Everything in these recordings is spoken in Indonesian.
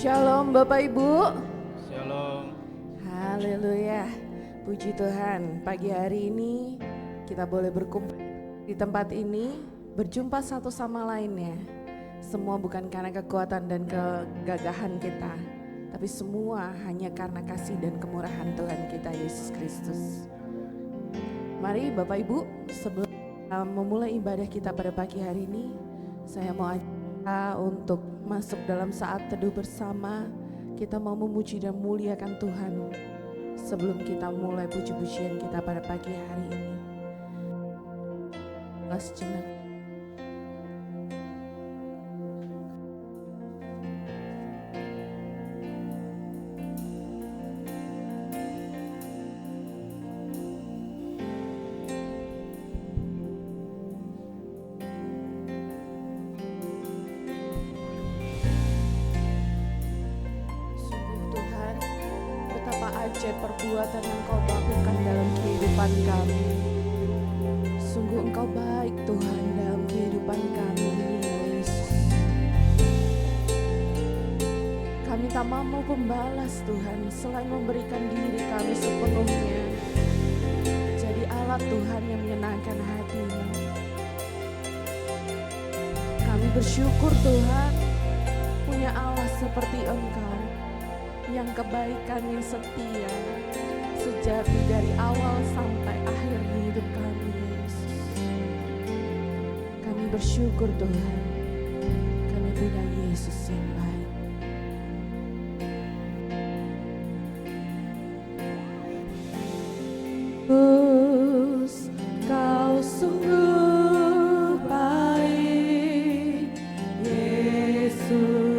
Shalom Bapak Ibu. Shalom. Haleluya. Puji Tuhan, pagi hari ini kita boleh berkumpul di tempat ini, berjumpa satu sama lainnya. Semua bukan karena kekuatan dan kegagahan kita, tapi semua hanya karena kasih dan kemurahan Tuhan kita Yesus Kristus. Mari Bapak Ibu, sebelum memulai ibadah kita pada pagi hari ini, saya mau ajak kita untuk masuk dalam saat teduh bersama. Kita mau memuji dan muliakan Tuhan sebelum kita mulai puji-pujian kita pada pagi hari ini. Sejenak. Perbuatan yang Kau lakukan dalam kehidupan kami. Sungguh Engkau baik Tuhan dalam kehidupan kami ini Yesus. Kami tak mampu membalas Tuhan selain memberikan diri kami sepenuhnya. Jadi alat Tuhan yang menyenangkan hati-Mu. Kami bersyukur Tuhan punya Allah seperti Engkau, yang kebaikannya setia, sejati dari awal sampai akhir hidup kami Yesus. Kami bersyukur Tuhan, kami punya Yesus yang baik. Yesus, Kau sungguh baik, Yesus.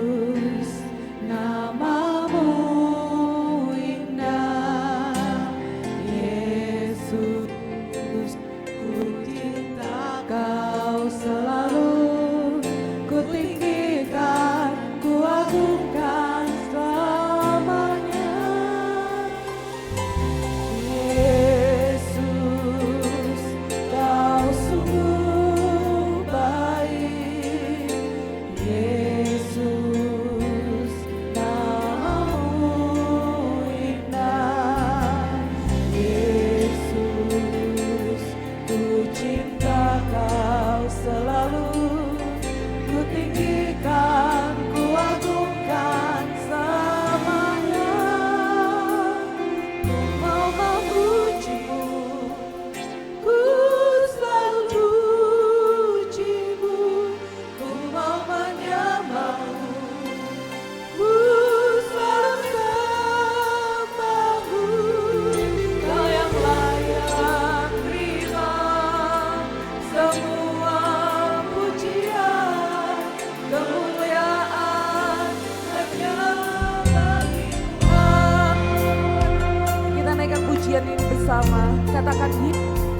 Katakan,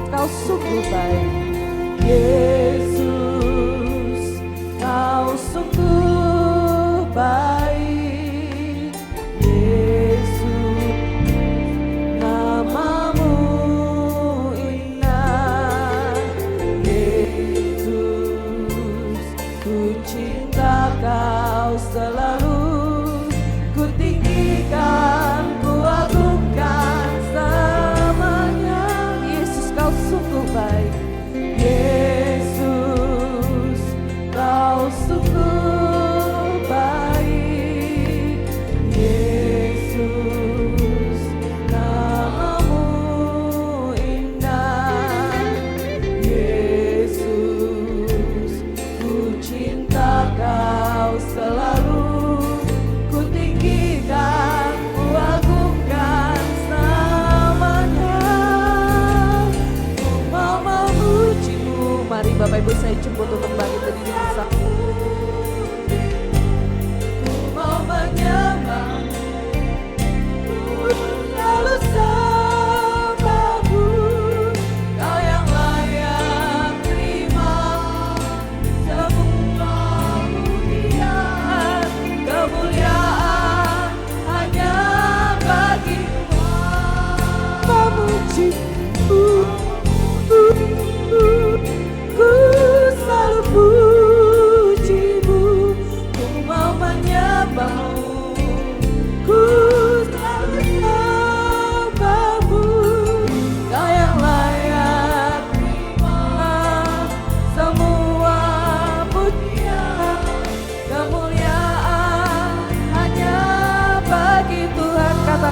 Kau sungguh baik, Yesus, Kau sungguh baik, Yesus, nama-Mu indah, Yesus, ku cinta Kau selalu, ku tinggikan, ku agungkan selamanya. Yesus, Kau sungguh baik, Yesus.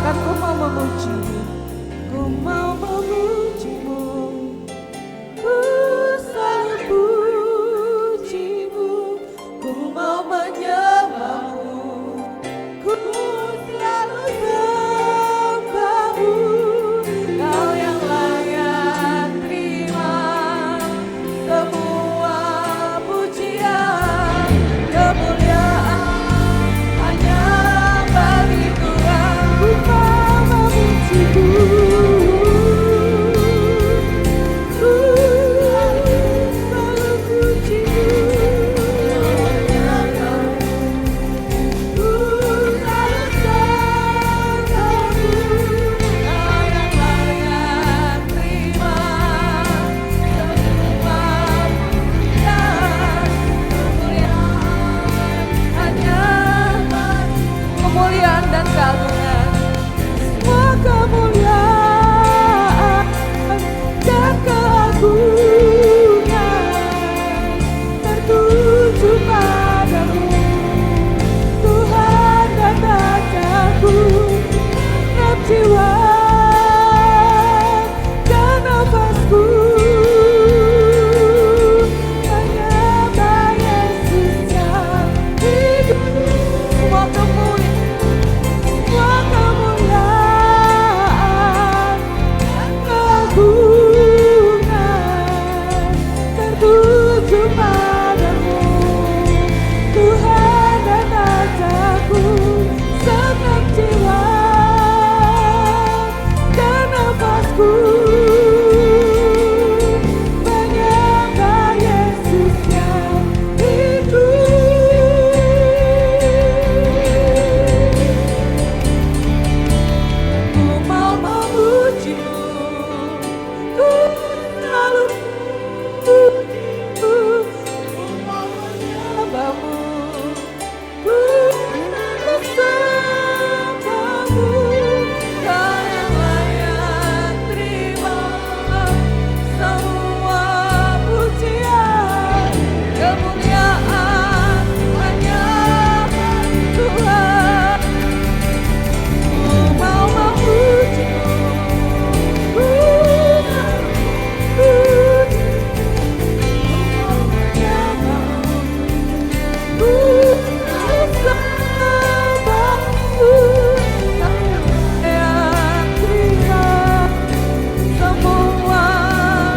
katakan ku mau memujimu, ku mau memujimu, ku selalu pujimu, ku mau menyembahmu, ku selalu sembahmu. Kau yang layak terima semua pujian, kemuliaan hanya bagi Tuhan. Ku mau memujimu, ku selalu pujimu, ku selalu sembahmu. Kau yang layak terima semua pujian, kemuliaan hanya kemuliaan dan keagungan, semua kemuliaan dan keagungan tertuju padamu, Tuhan dan Rajaku. Setiap jiwa dan nafasku menyembah Yesus yang hidup. Semua kemuliaan dan keagungan tertuju padamu, Tuhan dan Rajaku. Setiap jiwa dan nafasku menyembah Yesus yang hidup. Ku mau memujimu, ku selalu pujimu, ku mau menyembahmu, ku selalu sembahmu. Kau yang layak terima semua pujian, kemuliaan hanya bagi Tuhan. Ku mau memujimu, ku selalu pujimu, ku mau menyembahmu, ku selalu sembahmu. Kau yang layak terima semua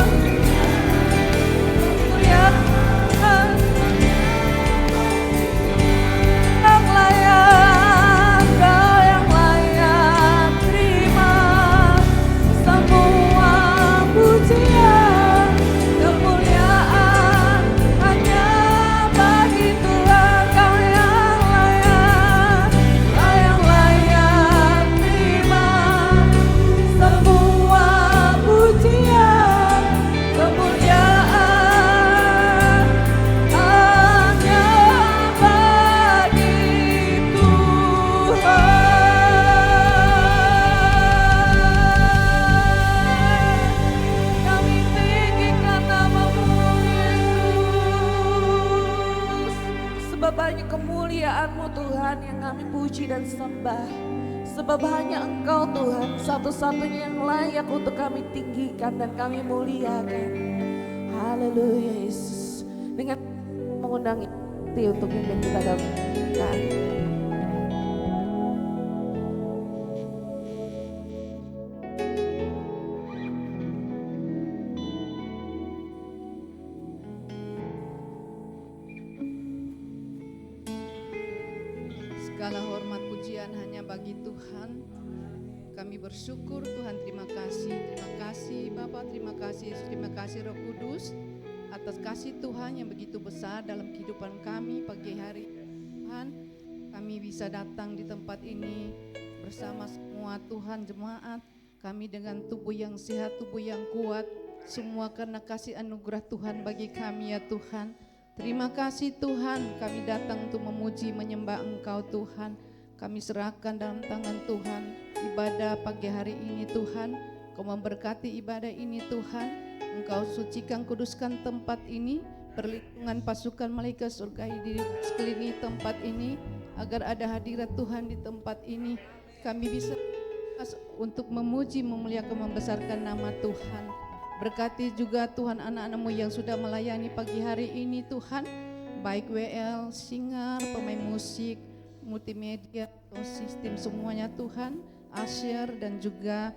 kemuliaan, yang layak, Kau yang layak terima semua pujian, kemuliaan hanya bagi Tuhan. Kau yang layak, Kau yang layak terima semua pujian, kemuliaan hanya bagi Tuhan. Kami tinggikan nama-Mu, Yesus. Sebab hanya kemuliaan-Mu Tuhan yang kami puji dan sembah. Sebab hanya Engkau Tuhan satu-satunya yang layak untuk kami tinggikan dan kami muliakan. Haleluya Yesus. Dengan mengundang hati untuk pimpin kita gabungkan. Segala hormat pujian hanya bagi Tuhan. Kami bersyukur Tuhan, terima kasih Bapa, terima kasih Roh Kudus atas kasih Tuhan yang begitu besar dalam kehidupan kami pagi hari. Tuhan, kami bisa datang di tempat ini bersama semua Tuhan jemaat kami dengan tubuh yang sehat, tubuh yang kuat, semua karena kasih anugerah Tuhan bagi kami ya Tuhan. Terima kasih Tuhan, kami datang untuk memuji menyembah Engkau Tuhan. Kami serahkan dalam tangan Tuhan ibadah pagi hari ini Tuhan. Kau memberkati ibadah ini Tuhan. Engkau sucikan, kuduskan tempat ini. Perlindungan pasukan malaikat surga di sekeliling tempat ini. Agar ada hadirat Tuhan di tempat ini. Kami bisa untuk memuji, memuliakan, membesarkan nama Tuhan. Berkati juga Tuhan anak-anak-Mu yang sudah melayani pagi hari ini Tuhan, baik WL, singer, pemain musik, multimedia, sistem semuanya Tuhan, Asyar dan juga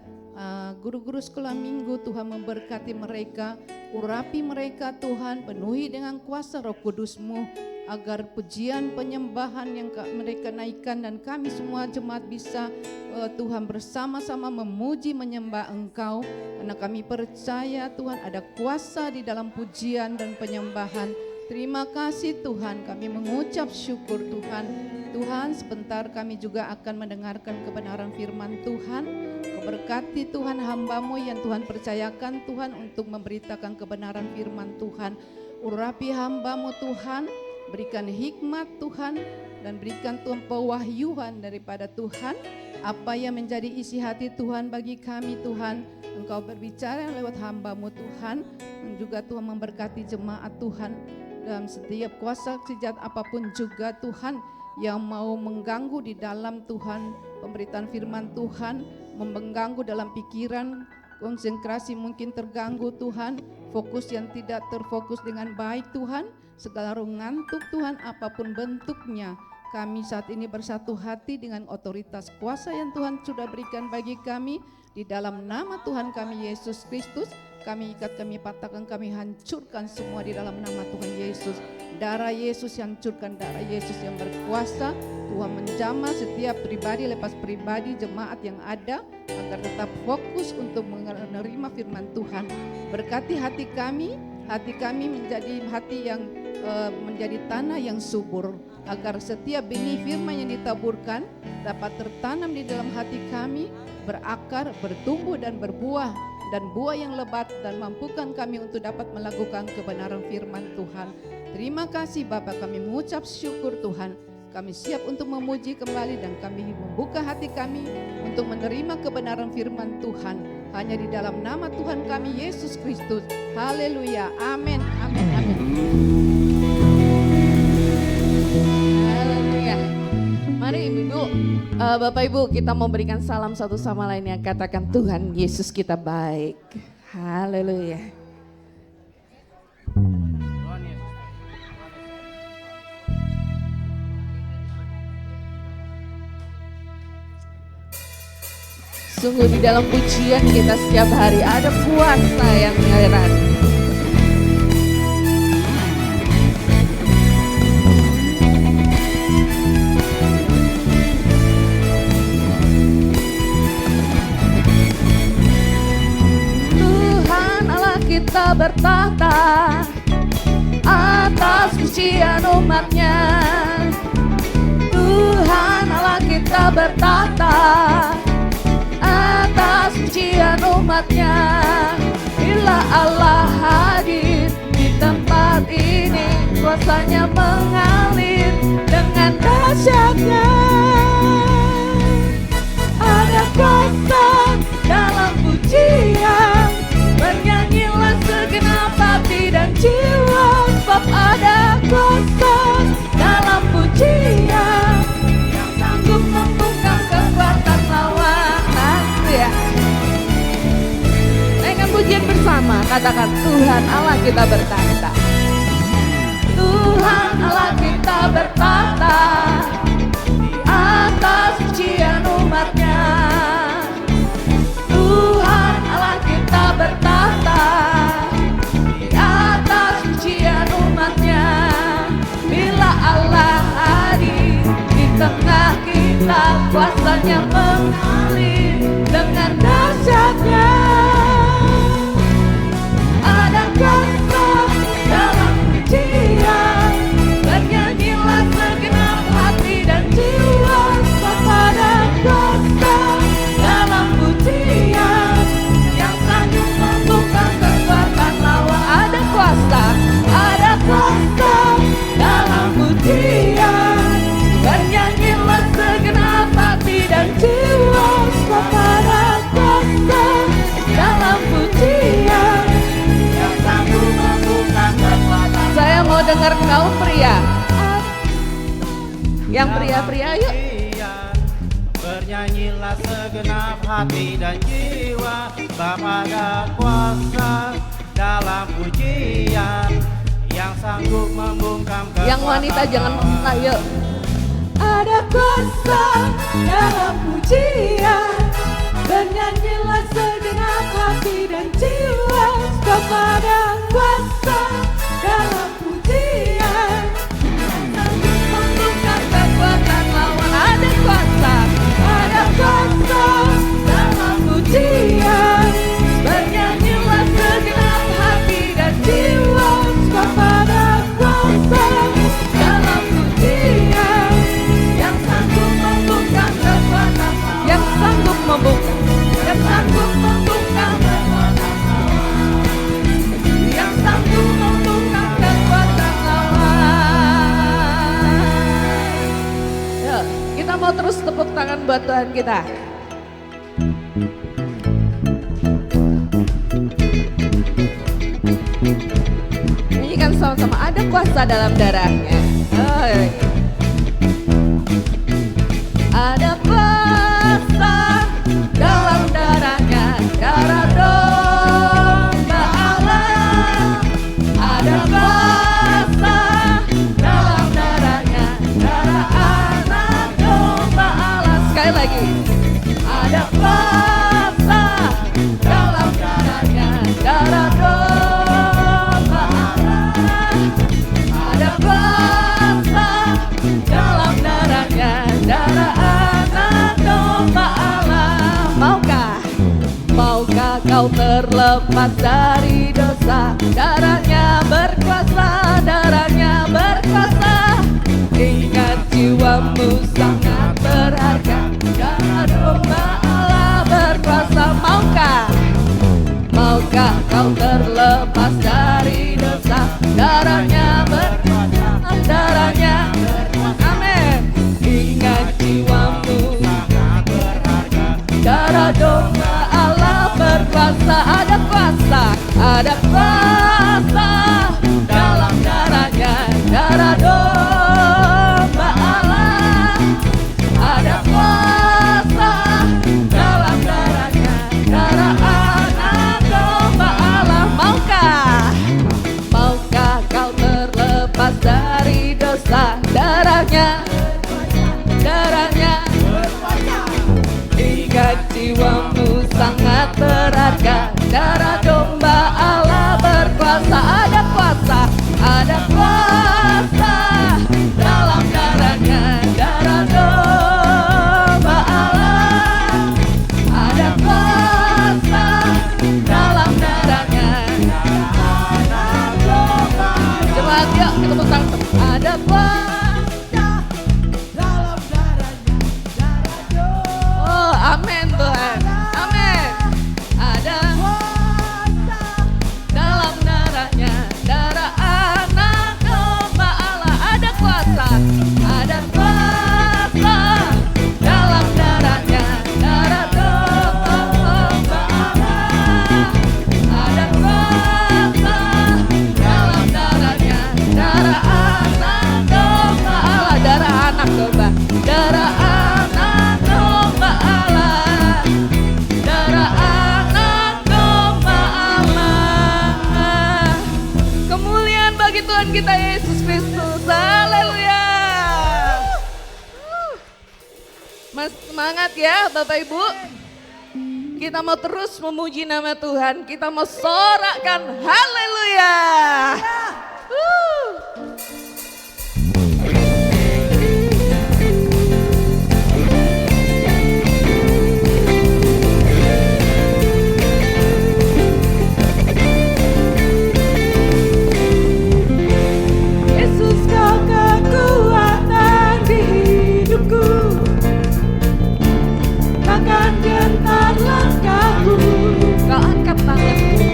guru-guru sekolah minggu. Tuhan memberkati mereka, urapi mereka Tuhan, penuhi dengan kuasa Roh Kudus-Mu, agar pujian penyembahan yang mereka naikkan dan kami semua jemaat bisa Tuhan bersama-sama memuji menyembah Engkau, karena kami percaya Tuhan ada kuasa di dalam pujian dan penyembahan. Terima kasih Tuhan, kami mengucap syukur Tuhan. Tuhan, sebentar kami juga akan mendengarkan kebenaran firman Tuhan. Berkati Tuhan hamba-Mu yang Tuhan percayakan Tuhan untuk memberitakan kebenaran firman Tuhan. Urapi hamba-Mu Tuhan, berikan hikmat Tuhan, dan berikan Tuhan pewahyuan daripada Tuhan. Apa yang menjadi isi hati Tuhan bagi kami Tuhan, Engkau berbicara lewat hamba-Mu Tuhan. Dan juga Tuhan memberkati jemaat Tuhan dalam setiap kuasa sejat apapun juga Tuhan yang mau mengganggu di dalam Tuhan pemberitaan firman Tuhan, mengganggu dalam pikiran, konsentrasi mungkin terganggu Tuhan, fokus yang tidak terfokus dengan baik Tuhan, segala ngantuk Tuhan apapun bentuknya. Kami saat ini bersatu hati dengan otoritas kuasa yang Tuhan sudah berikan bagi kami. Di dalam nama Tuhan kami Yesus Kristus, kami ikat, kami patahkan, kami hancurkan semua di dalam nama Tuhan Yesus. Darah Yesus yang hancurkan, darah Yesus yang berkuasa. Tuhan menjamah setiap pribadi lepas pribadi jemaat yang ada, agar tetap fokus untuk menerima firman Tuhan. Berkati hati kami menjadi hati yang menjadi tanah yang subur, agar setiap benih firman yang ditaburkan dapat tertanam di dalam hati kami, berakar, bertumbuh dan berbuah, dan buah yang lebat, dan mampukan kami untuk dapat melakukan kebenaran firman Tuhan. Terima kasih Bapa, kami mengucap syukur Tuhan. Kami siap untuk memuji kembali dan kami membuka hati kami untuk menerima kebenaran firman Tuhan. Hanya di dalam nama Tuhan kami Yesus Kristus. Haleluya. Amin. Amin. Amin. Haleluya. Mari Ibu, Bapak Ibu, kita mau berikan salam satu sama lain yang katakan Tuhan Yesus kita baik. Haleluya. Sungguh di dalam pujian kita setiap hari ada kuasa yang mengalir. Tuhan Allah kita bertahta atas pujian umat-Nya. Tuhan Allah kita bertahta atas pujian umat-Nya. Bila Allah hadir di tempat ini, kuasanya mengalir dengan dahsyatnya. Ada kuasa dalam pujian, bernyanyilah segenap hati dan jiwa, sebab ada kuasa dalam pujian yang sanggup membungkam kekuatan lawan. Ya. Naikkan pujian bersama, katakan Tuhan Allah kita bertahta. Tuhan Allah kita bertahta atas pujian umat-Nya. Tuhan Allah kita bertahta atas pujian umat-Nya. Bila Allah hadir di tengah kita, kuasanya mengalir dengan dahsyatnya. Ada kuasa dalam pujian, bernyanyilah segenap hati dan jiwa, kepada kuasa dalam pujian yang sanggup membungkam kekuatan lawan. Ada kuasa dalam pujian, bernyanyilah segenap hati dan jiwa, kepada kuasa dalam pujian yang sanggup membungkam kekuatan. Saya mau dengar kaum pria. Yang pria-pria yuk. Bernyanyilah segenap hati dan jiwa, Bapa ada kuasa dalam pujian, yang sanggup membungkam kekuatan. Yang wanita jangan mentah, yuk. Ada kuasa dalam pujian, bernyanyilah segenap hati dan jiwa, kepada kuasa dalam pujian, sanggup membungkam kekuatan lawan. Ada kuasa dalam pujian, bernyanyilah segenap hati dan jiwa, kepada kuasa dalam pujian, yang sanggup membungkam kekuatan lawan. Yang sanggup membungkam, Yang sanggup membungkam kekuatan lawan. Yang sanggup membungkam kekuatan lawan. yuk. Kita mau terus tepuk tangan buat Tuhan kita. Nyanyikan sama-sama, ada kuasa dalam darahnya. Oh, iya. Ada kuasa dalam darahnya, darah domba Allah. Ada kuasa dalam darahnya, darah anak domba Allah. Sekali lagi. Ada kuasa dalam darahnya, darah domba Allah. Ada kuasa dalam darahnya, darah anak domba Allah. Maukah kau terlepas dari dosa? Darahnya berkuasa, darahnya berkuasa. Ingat jiwamu sangat berharga, darah domba Allah berkuasa. Maukah kau terlepas dari dosa? Darahnya berkuasa, darahnya berkuasa. Amin. Ingat jiwamu sangat berharga, darah domba Allah berkuasa. Ada kuasa dalam darahnya, darah domba Allah. Ada kuasa dalam darahnya, darah anak domba Allah. Maukah kau terlepas dari dosa? Darahnya ingat jiwamu sangat berharga, darah domba Allah berkuasa. Ada kuasa dalam darahnya, darah domba Allah. Ada kuasa dalam darahnya, darah anak domba Allah. Coba yuk kita tepuk tangan. Ada kuasa dalam darahnya, darah domba. Oh, amin Tuhan. Amin. Ada kuasa dalam darahnya, darah anak domba Allah. Ada kuasa dalam darahnya, darah domba Allah. Ada kuasa dalam darahnya, darah anak domba Allah. Darah anak domba, darah anak domba Allah. Darah anak domba Allah. Kemuliaan bagi Tuhan kita Yesus Kristus. Haleluya. Mas semangat ya Bapak Ibu. Kita mau terus memuji nama Tuhan. Kita mau sorakkan haleluya. Yesus kau kekuatan di hidupku, takkan gentar langkahku. Kau angkat tanganku.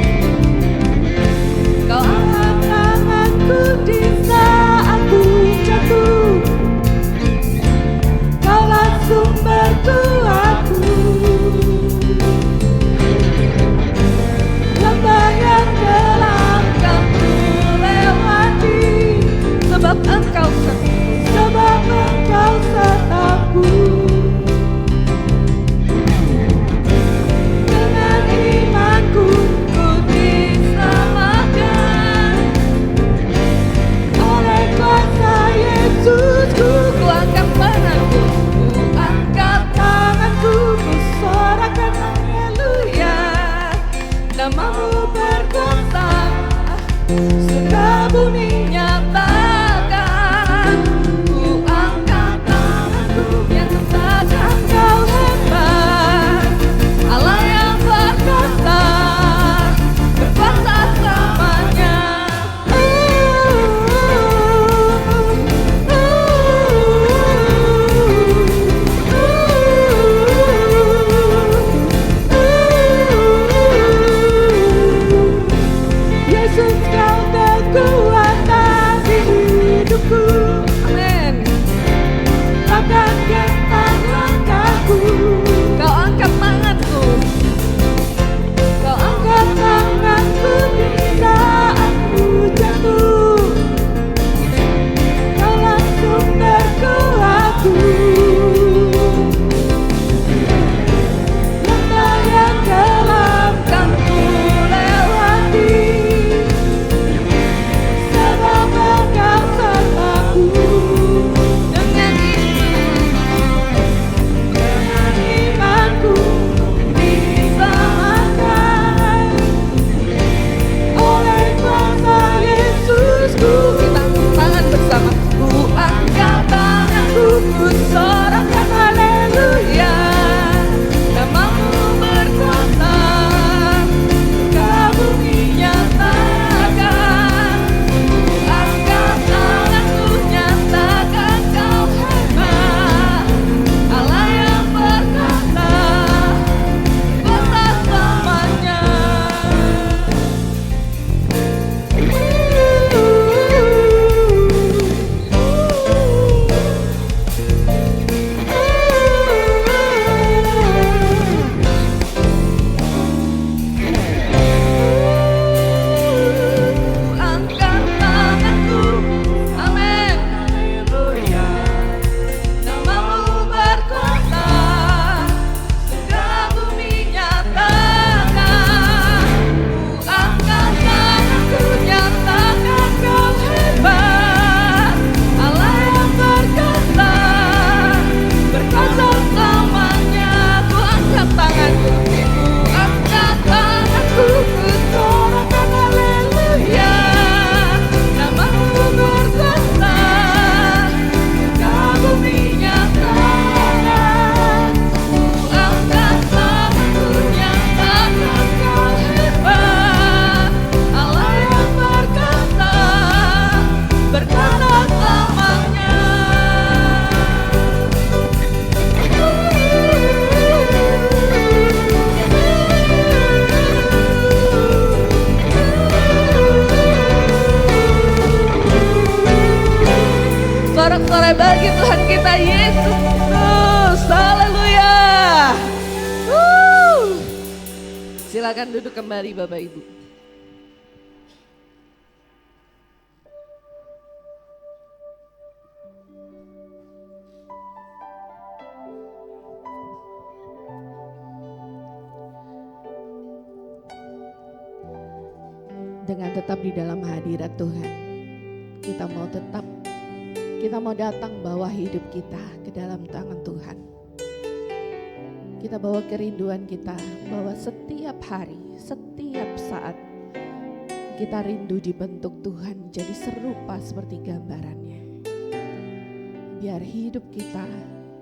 Kau angkat tanganku bagi Tuhan kita Yesus Kristus. Haleluya. Silakan duduk kembali Bapak Ibu. Dengan tetap di dalam hadirat Tuhan, kita mau datang bawa hidup kita ke dalam tangan Tuhan. Kita bawa kerinduan kita, bahwa setiap hari, setiap saat kita rindu dibentuk Tuhan jadi serupa seperti gambarannya. Biar hidup kita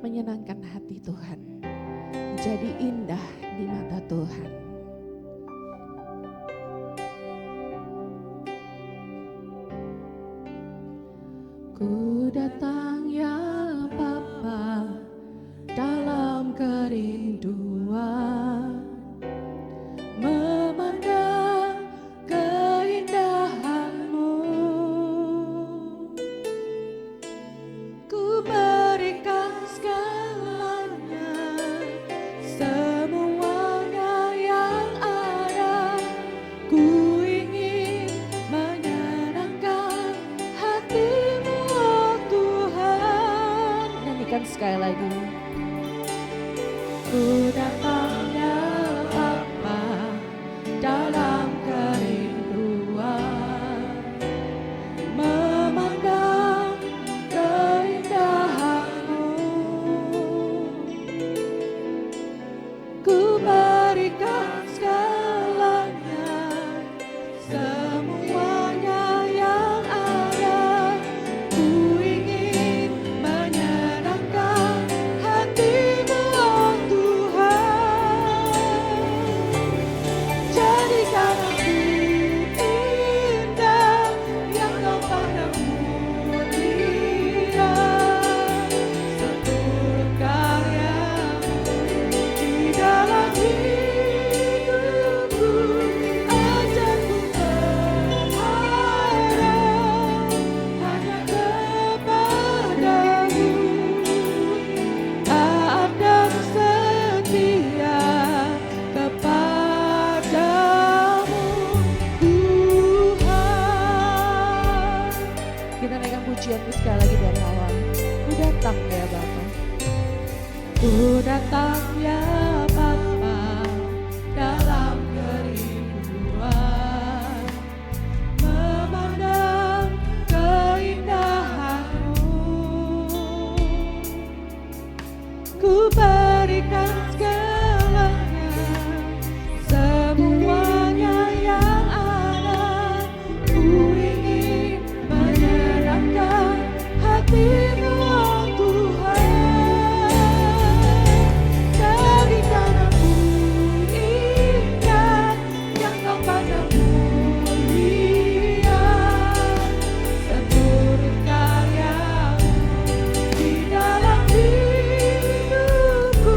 menyenangkan hati Tuhan, jadi indah di mata Tuhan. Ku datang ya Bapa dalam kerinduan, memandang keindahan-Mu. Ku berikan segalanya, semuanya yang ada. Ku ingin menyenangkan hati-Mu, oh Tuhan. Nyanyikan sekali lagi. Ku datang ya Bapa dalam kerinduan, memandang keindahan-Mu. Ku berikan segalanya, semuanya yang ada. Ku ingin menyenangkan hati-Mu, oh Tuhan. Jadikan aku indah yang Kau pandang mulia, seluruh karya-Mu di dalam hidupku. Ajarku berharap hanya kepadamu, taat dan setia kepadamu, Tuhan. Kita naikkan pujian sekali lagi dari awal. Ku datang ya Bapa. Ku datang ya Bapa dalam kerinduan, memandang keindahan-Mu. Ku berikan segalanya, semuanya yang ada. Ku ingin menyenangkan hati-Mu, oh Tuhan. Jadikan aku ingat yang Kau pandang mulia, seluruh karya-Mu di dalam hidupku.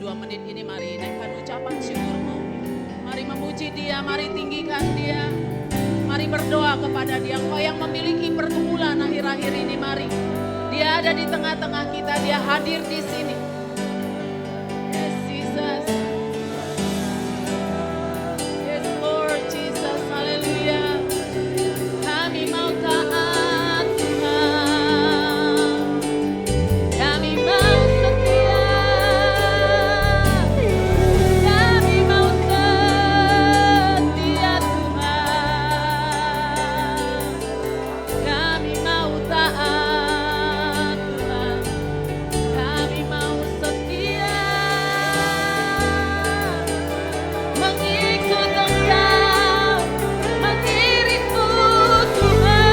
2 menit ini mari naikkan ucapan syukurmu. Mari memuji Dia, mari tinggikan Dia. Mari berdoa kepada Dia. Engkau yang memiliki pergumulan akhir-akhir ini, mari. Dia ada di tengah-tengah kita, Dia hadir di sini. Yes, Jesus. Yes, Lord Jesus. Haleluya. Kami mau taat Tuhan. Kami mau setia. Kami mau setia Tuhan. Kami mau taat Tuhan. Kami mau setia. Mengikut Engkau, mengiringmu setia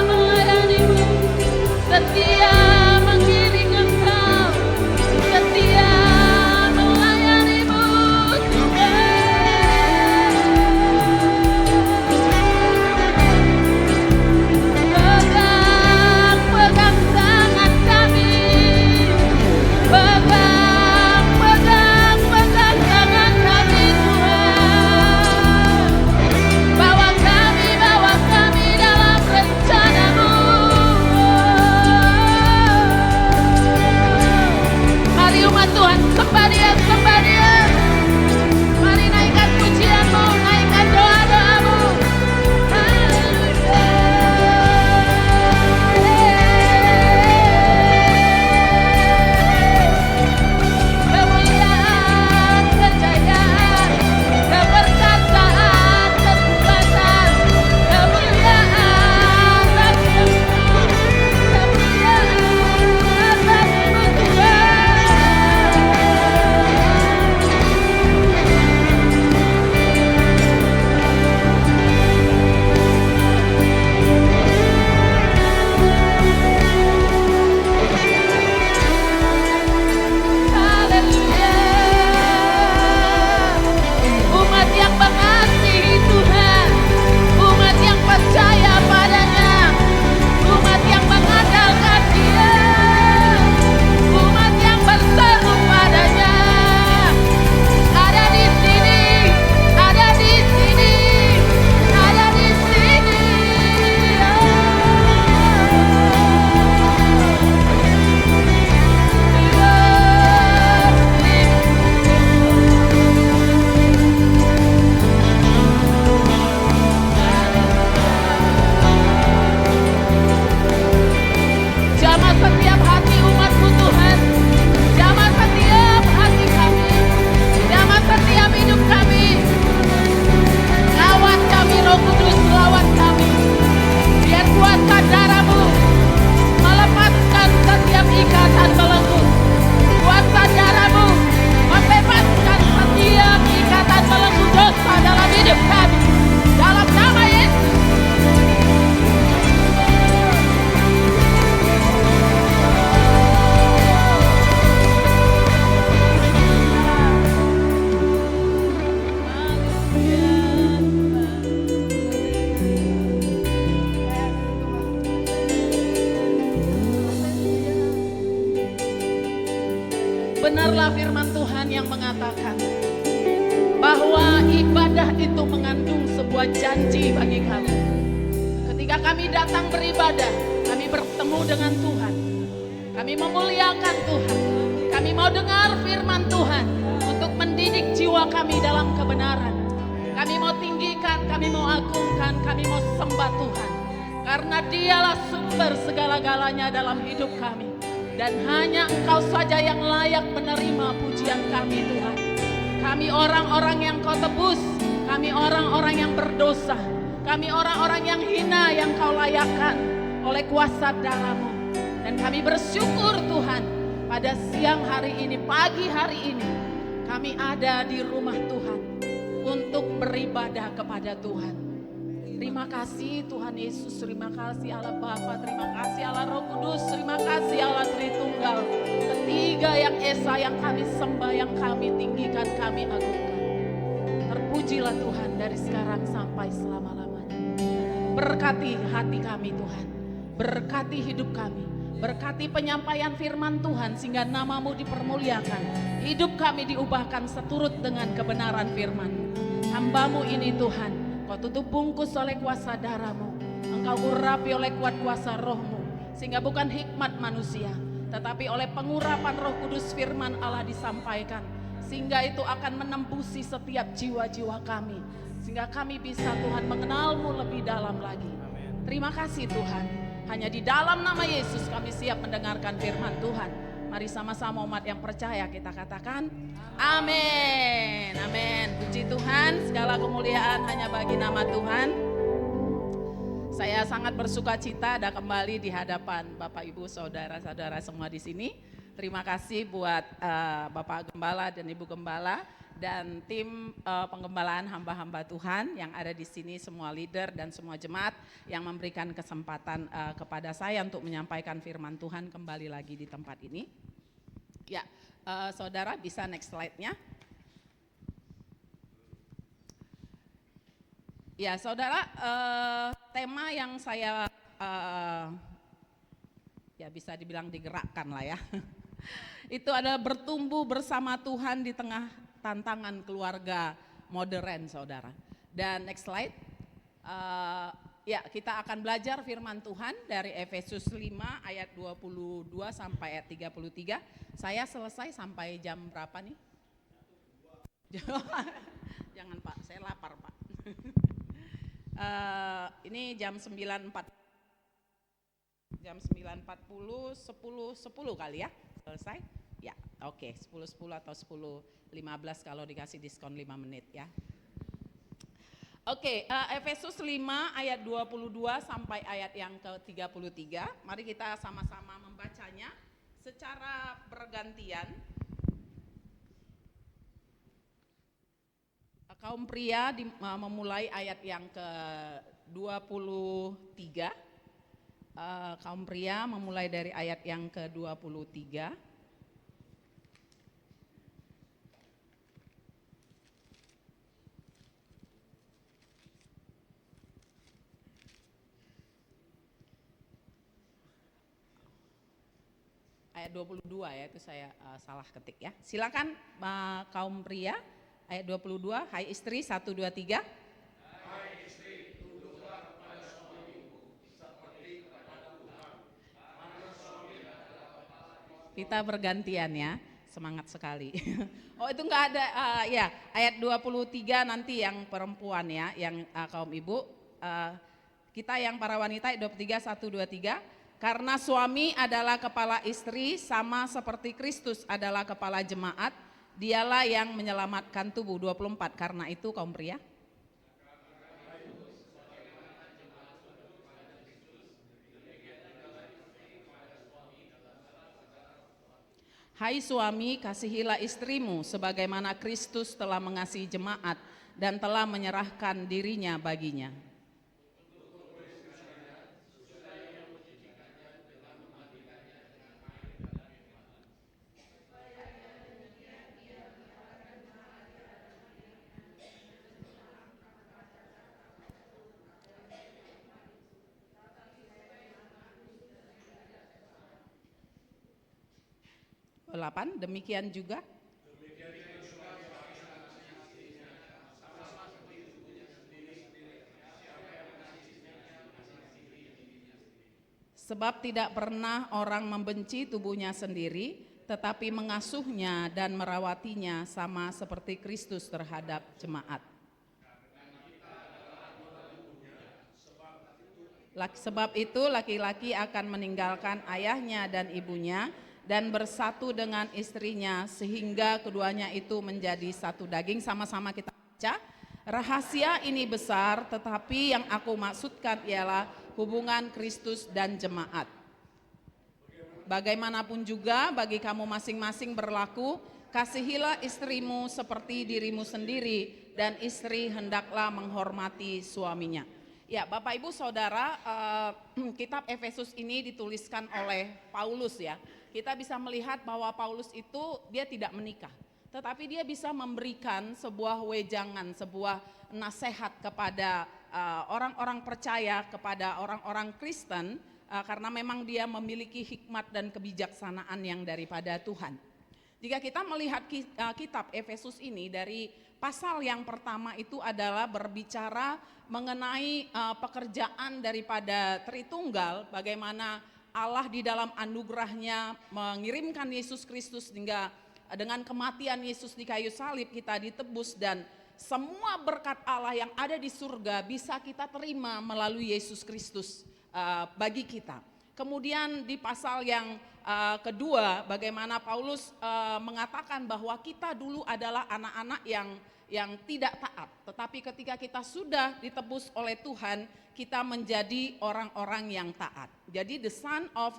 melayanimu, setia mengiring Engkau, setia melayanimu Tuhan. Pegang tangan kami, pegang tangan kami Tuhan. Bawa kami dalam rencana-Mu. Mari umat Tuhan, sembah Dia. Mari naikkan pujian-Mu, naikkan doa-doa-Mu. Kemuliaan, kejayaan, keperkasaan, kekuatan, kemuliaan bagi-Mu, kemuliaan bagi-Mu Haleluya. Umat yang mengasihi Tuhan, umat yang percaya padanya, umat yang mengandalkan Dia, umat yang berseru padanya. Ada di sini, ada di sini, ada di sini. Jamah setiap hati umat-Mu Tuhan, jamah setiap hati kami, jamah setiap hidup kami. Lawan kami Roh Kudus, lawan kami. Biar kuasa darah-Mu melepaskan setiap ikatan belenggu. Kuasa darah-Mu membebaskan setiap ikatan belenggu dosa dalam hidup kami. Dalam nama Yesus. Benarlah firman Tuhan yang mengatakan bahwa ibadah itu mengandung sebuah janji bagi kami. Ketika kami datang beribadah, kami bertemu dengan Tuhan. Kami memuliakan Tuhan. Kami mau dengar firman Tuhan untuk mendidik jiwa kami dalam kebenaran. Kami mau tinggikan, kami mau agungkan, kami mau sembah Tuhan. Karena Dialah sumber segala-galanya dalam hidup kami. Dan hanya Engkau saja yang layak menerima pujian kami Tuhan. Kami orang-orang yang Kau tebus, kami orang-orang yang berdosa, kami orang-orang yang hina yang Kau layakkan oleh kuasa darah-Mu. Dan kami bersyukur Tuhan pada siang hari ini, pagi hari ini, kami ada di rumah Tuhan untuk beribadah kepada Tuhan. Terima kasih Tuhan Yesus, terima kasih Allah Bapa, terima kasih Allah Roh Kudus, terima kasih Allah Tritunggal. Ketiga yang esa yang kami sembah, yang kami tinggikan, kami agungkan. Terpuji Pujilah Tuhan dari sekarang sampai selama-lamanya. Berkati hati kami Tuhan, berkati hidup kami, berkati penyampaian firman Tuhan sehingga nama-Mu dipermuliakan. Hidup kami diubahkan seturut dengan kebenaran firman. Hamba-Mu ini Tuhan, Kau tutup bungkus oleh kuasa darah-Mu, Engkau urapi oleh kuat kuasa roh-Mu, sehingga bukan hikmat manusia, tetapi oleh pengurapan Roh Kudus firman Allah disampaikan, sehingga itu akan menembusi setiap jiwa-jiwa kami, sehingga kami bisa Tuhan mengenal-Mu lebih dalam lagi. Terima kasih Tuhan, hanya di dalam nama Yesus kami siap mendengarkan firman Tuhan. Mari sama-sama umat yang percaya kita katakan amin, amin. Puji Tuhan, segala kemuliaan hanya bagi nama Tuhan. Saya sangat bersuka cita ada kembali di hadapan Bapak Ibu saudara-saudara semua di sini. Terima kasih buat Bapak Gembala dan Ibu Gembala dan tim penggembalaan hamba-hamba Tuhan yang ada di sini, semua leader dan semua jemaat yang memberikan kesempatan kepada saya untuk menyampaikan firman Tuhan kembali lagi di tempat ini. Ya, saudara bisa next slide-nya. Ya, saudara, tema yang saya ya bisa dibilang digerakkan lah ya. Itu adalah bertumbuh bersama Tuhan di tengah tantangan keluarga modern, saudara. Dan next slide. Ya, kita akan belajar firman Tuhan dari Efesus 5 ayat 22 sampai ayat 33. Saya selesai sampai jam berapa nih? Jangan Pak, saya lapar Pak. Ini jam 9.40 10 kali ya selesai ya, oke 10.10 atau 10.15 kalau dikasih diskon 5 menit ya. Oke, Efesus 5 ayat 22 sampai ayat yang ke-33. Mari kita sama-sama membacanya secara bergantian. Kaum pria memulai ayat yang ke-23. Kaum pria memulai dari ayat yang ke-23. Ayat 22 ya, itu saya salah ketik ya. Silakan kaum pria. Ayat 22, hai istri, 1, 2, 3. Hai istri, tunduklah kepada suamimu seperti kepada Tuhan. Karena suami adalah kepala. Kita bergantian ya, semangat sekali. Oh itu enggak ada, ya ayat 23 nanti yang perempuan ya, yang kaum ibu. Kita yang para wanita, ayat 23, 1, 2, 3. Karena suami adalah kepala istri sama seperti Kristus adalah kepala jemaat. Dialah yang menyelamatkan tubuh. 24. Karena itu kaum pria. Hai suami, kasihilah istrimu sebagaimana Kristus telah mengasihi jemaat dan telah menyerahkan dirinya baginya. Demikian juga sebab tidak pernah orang membenci tubuhnya sendiri, tetapi mengasuhnya dan merawatinya sama seperti Kristus terhadap jemaat. Sebab itu laki-laki akan meninggalkan ayahnya dan ibunya dan bersatu dengan istrinya sehingga keduanya itu menjadi satu daging. Sama-sama kita baca. Rahasia ini besar, tetapi yang aku maksudkan ialah hubungan Kristus dan jemaat. Bagaimanapun juga bagi kamu masing-masing berlaku, kasihilah istrimu seperti dirimu sendiri dan istri hendaklah menghormati suaminya. Ya, Bapak Ibu Saudara, kitab Efesus ini dituliskan oleh Paulus ya. Kita bisa melihat bahwa Paulus itu dia tidak menikah, tetapi dia bisa memberikan sebuah wejangan, sebuah nasihat kepada orang-orang percaya, kepada orang-orang Kristen, karena memang dia memiliki hikmat dan kebijaksanaan yang daripada Tuhan. Jika kita melihat kitab Efesus ini, dari pasal yang pertama itu adalah berbicara mengenai pekerjaan daripada Tritunggal, bagaimana Allah di dalam anugerahnya mengirimkan Yesus Kristus hingga dengan kematian Yesus di kayu salib kita ditebus, dan semua berkat Allah yang ada di surga bisa kita terima melalui Yesus Kristus bagi kita. Kemudian di pasal yang kedua, bagaimana Paulus mengatakan bahwa kita dulu adalah anak-anak yang tidak taat, tetapi ketika kita sudah ditebus oleh Tuhan, kita menjadi orang-orang yang taat. Jadi the son of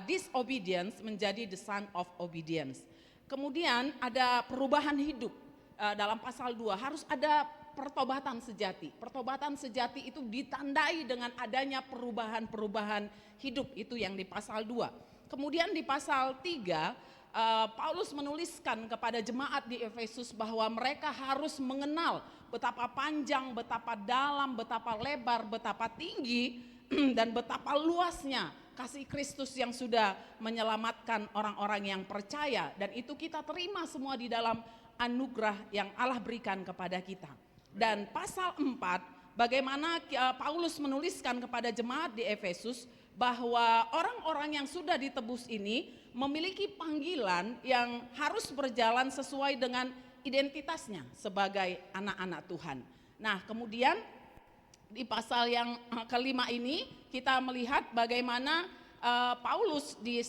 disobedience menjadi the son of obedience. Kemudian ada perubahan hidup. Dalam pasal 2 harus ada pertobatan sejati. Pertobatan sejati itu ditandai dengan adanya perubahan-perubahan hidup, itu yang di pasal 2. Kemudian di pasal 3 Paulus menuliskan kepada jemaat di Efesus bahwa mereka harus mengenal betapa panjang, betapa dalam, betapa lebar, betapa tinggi dan betapa luasnya kasih Kristus yang sudah menyelamatkan orang-orang yang percaya, dan itu kita terima semua di dalam anugerah yang Allah berikan kepada kita. Dan pasal 4, bagaimana Paulus menuliskan kepada jemaat di Efesus bahwa orang-orang yang sudah ditebus ini memiliki panggilan yang harus berjalan sesuai dengan identitasnya sebagai anak-anak Tuhan. Nah, kemudian di pasal yang kelima ini kita melihat bagaimana Paulus di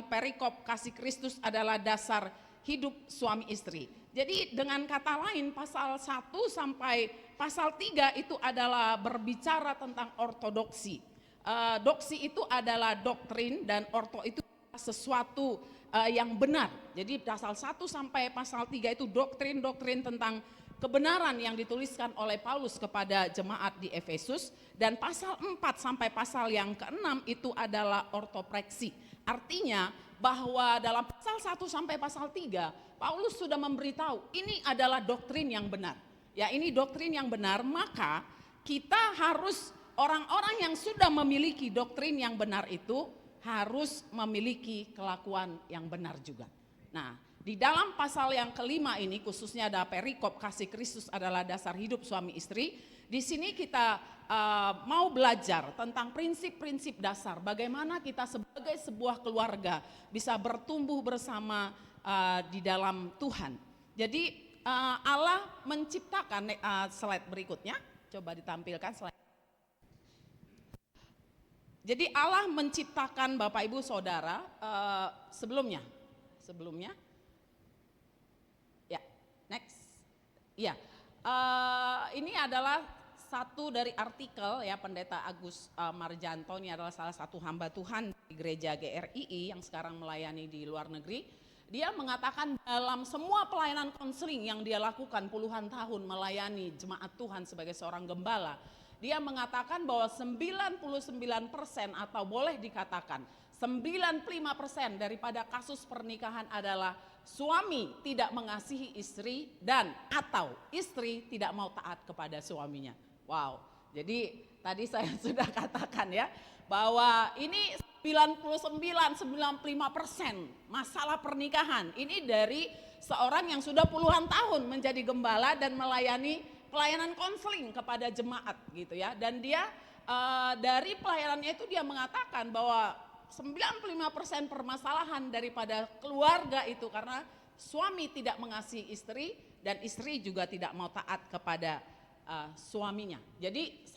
perikop kasih Kristus adalah dasar hidup suami istri. Jadi dengan kata lain, pasal 1 sampai pasal 3 itu adalah berbicara tentang ortodoksi. Doksi itu adalah doktrin, dan orto itu sesuatu yang benar. Jadi pasal 1 sampai pasal 3 itu doktrin-doktrin tentang kebenaran yang dituliskan oleh Paulus kepada jemaat di Efesus, dan pasal 4 sampai pasal yang ke-6 itu adalah ortopraksi. Artinya bahwa dalam pasal 1 sampai pasal 3 Paulus sudah memberitahu ini adalah doktrin yang benar. Ya, ini doktrin yang benar, maka kita harus, orang-orang yang sudah memiliki doktrin yang benar itu harus memiliki kelakuan yang benar juga. Nah, di dalam pasal yang kelima ini khususnya ada perikop kasih Kristus adalah dasar hidup suami istri. Di sini kita mau belajar tentang prinsip-prinsip dasar bagaimana kita sebagai sebuah keluarga bisa bertumbuh bersama di dalam Tuhan. Jadi Allah menciptakan, slide berikutnya coba ditampilkan slide. Jadi Allah menciptakan Bapak Ibu Saudara sebelumnya ya, next ya, ini adalah satu dari artikel ya Pendeta Agus Marjanto. Ini adalah salah satu hamba Tuhan di gereja GRII yang sekarang melayani di luar negeri. Dia mengatakan dalam semua pelayanan konseling yang dia lakukan puluhan tahun melayani jemaat Tuhan sebagai seorang gembala, dia mengatakan bahwa 99% atau boleh dikatakan 95% daripada kasus pernikahan adalah suami tidak mengasihi istri dan atau istri tidak mau taat kepada suaminya. Wow, jadi tadi saya sudah katakan ya bahwa ini 99-95% masalah pernikahan ini dari seorang yang sudah puluhan tahun menjadi gembala dan melayani pelayanan konseling kepada jemaat gitu ya. Dan dia dari pelayanannya itu dia mengatakan bahwa 95% permasalahan daripada keluarga itu karena suami tidak mengasihi istri dan istri juga tidak mau taat kepada suaminya. Jadi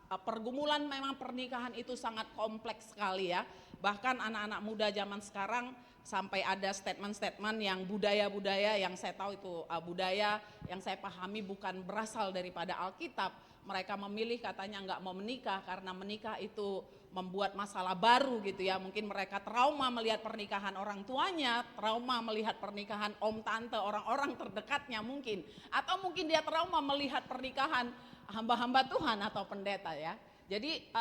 pergumulan memang pernikahan itu sangat kompleks sekali ya. Bahkan anak-anak muda zaman sekarang sampai ada statement-statement yang budaya-budaya yang saya tahu itu budaya yang saya pahami bukan berasal daripada Alkitab. Mereka memilih katanya nggak mau menikah karena menikah itu membuat masalah baru gitu ya. Mungkin mereka trauma melihat pernikahan orang tuanya, trauma melihat pernikahan om tante orang-orang terdekatnya mungkin. Atau mungkin dia trauma melihat pernikahan hamba-hamba Tuhan atau pendeta ya. Jadi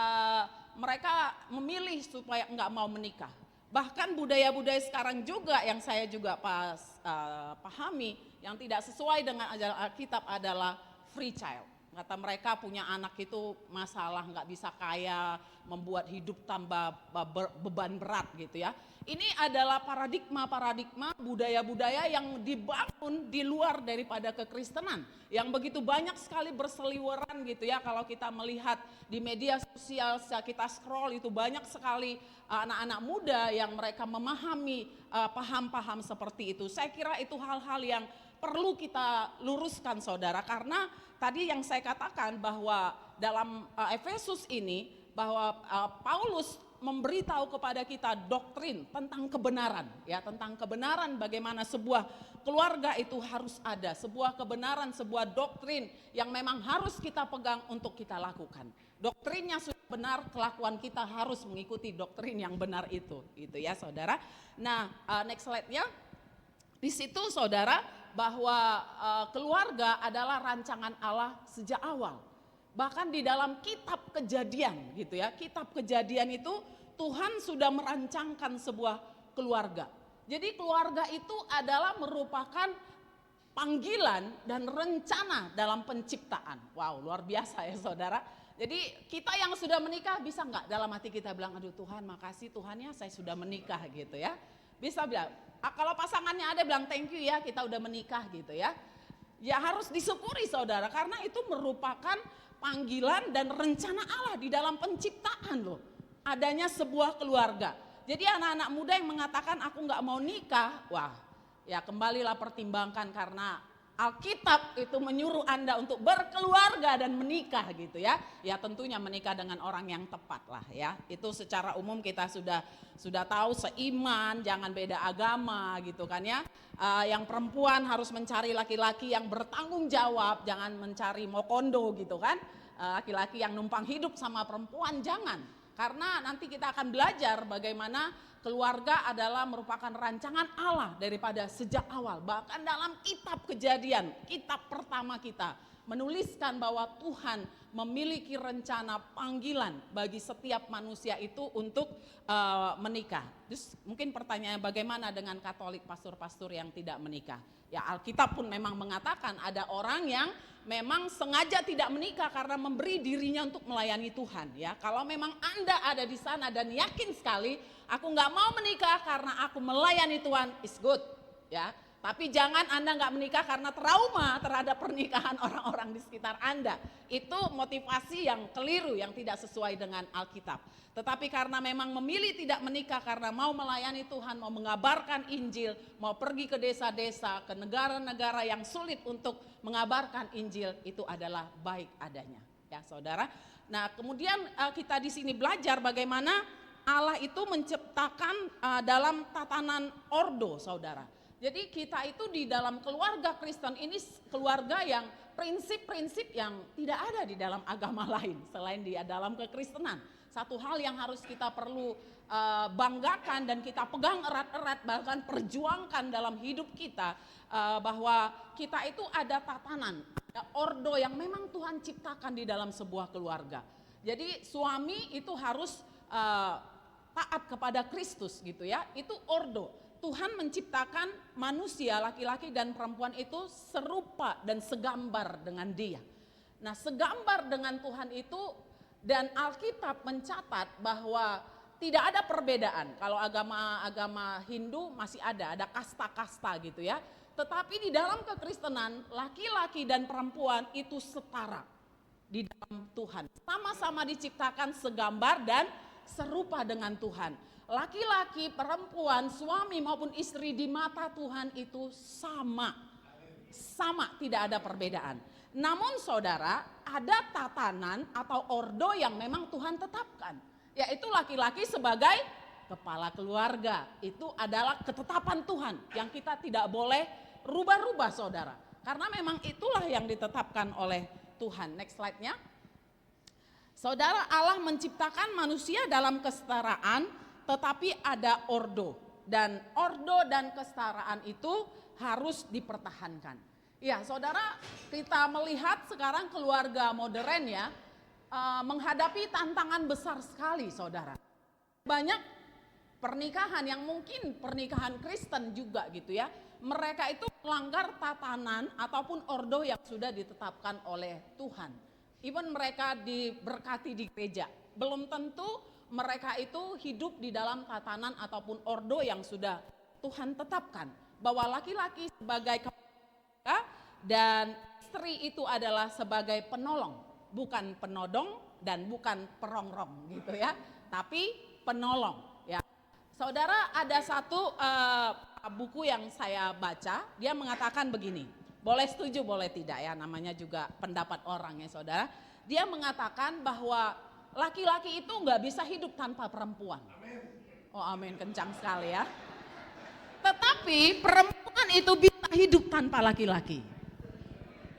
mereka memilih supaya nggak mau menikah. Bahkan budaya-budaya sekarang juga yang saya juga pahami yang tidak sesuai dengan ajaran Alkitab adalah free child. Kata mereka punya anak itu masalah, nggak bisa kaya, membuat hidup tambah beban berat gitu ya. Ini adalah paradigma budaya-budaya yang dibangun di luar daripada kekristenan. Yang begitu banyak sekali berseliweran gitu ya. Kalau kita melihat di media sosial, kita scroll itu banyak sekali anak-anak muda yang mereka memahami paham-paham seperti itu. Saya kira itu hal-hal yang perlu kita luruskan saudara, karena tadi yang saya katakan bahwa dalam Efesus ini bahwa Paulus memberitahu kepada kita doktrin tentang kebenaran ya, tentang kebenaran bagaimana sebuah keluarga itu harus ada, sebuah kebenaran, sebuah doktrin yang memang harus kita pegang untuk kita lakukan. Doktrinnya sudah benar, kelakuan kita harus mengikuti doktrin yang benar itu gitu ya saudara. Nah, next slide-nya. Di situ saudara bahwa keluarga adalah rancangan Allah sejak awal. Bahkan di dalam kitab Kejadian gitu ya, kitab Kejadian itu Tuhan sudah merancangkan sebuah keluarga. Jadi keluarga itu adalah merupakan panggilan dan rencana dalam penciptaan. Wow, luar biasa ya saudara. Jadi kita yang sudah menikah bisa nggak dalam hati kita bilang, aduh Tuhan makasih Tuhan ya saya sudah menikah gitu ya. Bisa bilang, kalau pasangannya ada bilang thank you ya kita udah menikah gitu ya. Ya harus disyukuri saudara, karena itu merupakan panggilan dan rencana Allah di dalam penciptaan loh. Adanya sebuah keluarga. Jadi anak-anak muda yang mengatakan aku nggak mau nikah, wah ya kembalilah pertimbangkan, karena Alkitab itu menyuruh Anda untuk berkeluarga dan menikah gitu ya. Ya tentunya menikah dengan orang yang tepat lah ya. Itu secara umum kita sudah tahu, seiman, jangan beda agama gitu kan ya. Yang perempuan harus mencari laki-laki yang bertanggung jawab, jangan mencari mokondo gitu kan. Laki-laki yang numpang hidup sama perempuan, jangan. Karena nanti kita akan belajar bagaimana keluarga adalah merupakan rancangan Allah daripada sejak awal. Bahkan dalam kitab Kejadian, kitab pertama kita menuliskan bahwa Tuhan memiliki rencana panggilan bagi setiap manusia itu untuk menikah. Terus mungkin pertanyaannya bagaimana dengan Katolik, pastor-pastor yang tidak menikah? Ya Alkitab pun memang mengatakan ada orang yang memang sengaja tidak menikah karena memberi dirinya untuk melayani Tuhan ya. Kalau memang Anda ada di sana dan yakin sekali aku nggak mau menikah karena aku melayani Tuhan, is good ya. Tapi jangan Anda nggak menikah karena trauma terhadap pernikahan orang-orang di sekitar Anda. Itu motivasi yang keliru, yang tidak sesuai dengan Alkitab. Tetapi karena memang memilih tidak menikah karena mau melayani Tuhan, mau mengabarkan Injil, mau pergi ke desa-desa, ke negara-negara yang sulit untuk mengabarkan Injil, itu adalah baik adanya. Ya saudara. Nah kemudian kita di sini belajar bagaimana Allah itu menciptakan dalam tatanan ordo saudara. Jadi kita itu di dalam keluarga Kristen ini keluarga yang prinsip-prinsip yang tidak ada di dalam agama lain selain di dalam kekristenan. Satu hal yang harus kita perlu banggakan dan kita pegang erat-erat, bahkan perjuangkan dalam hidup kita, bahwa kita itu ada tatanan, ada ordo yang memang Tuhan ciptakan di dalam sebuah keluarga. Jadi suami itu harus taat kepada Kristus gitu ya, itu ordo. Tuhan menciptakan manusia laki-laki dan perempuan itu serupa dan segambar dengan Dia. Nah, segambar dengan Tuhan itu, dan Alkitab mencatat bahwa tidak ada perbedaan. Kalau agama Hindu masih ada kasta-kasta gitu ya. Tetapi di dalam kekristenan laki-laki dan perempuan itu setara di dalam Tuhan. Sama-sama diciptakan segambar dan serupa dengan Tuhan. Laki-laki, perempuan, suami maupun istri di mata Tuhan itu sama, tidak ada perbedaan. Namun saudara, ada tatanan atau ordo yang memang Tuhan tetapkan, yaitu laki-laki sebagai kepala keluarga. Itu adalah ketetapan Tuhan yang kita tidak boleh rubah-rubah saudara, karena memang itulah yang ditetapkan oleh Tuhan. Next slide-nya. Saudara, Allah menciptakan manusia dalam kesetaraan, tetapi ada ordo, dan ordo dan kesetaraan itu harus dipertahankan. Ya saudara, kita melihat sekarang keluarga modern ya menghadapi tantangan besar sekali saudara. Banyak pernikahan yang mungkin pernikahan Kristen juga gitu ya. Mereka itu melanggar tatanan ataupun ordo yang sudah ditetapkan oleh Tuhan. Even mereka diberkati di gereja, belum tentu mereka itu hidup di dalam tatanan ataupun ordo yang sudah Tuhan tetapkan. Bahwa laki-laki sebagai kepala dan istri itu adalah sebagai penolong, bukan penodong dan bukan perongrong gitu ya, tapi penolong ya. Saudara, ada satu buku yang saya baca, dia mengatakan begini, boleh setuju boleh tidak ya, namanya juga pendapat orang ya saudara. Dia mengatakan bahwa laki-laki itu nggak bisa hidup tanpa perempuan. Oh amin, kencang sekali ya. Tetapi perempuan itu bisa hidup tanpa laki-laki.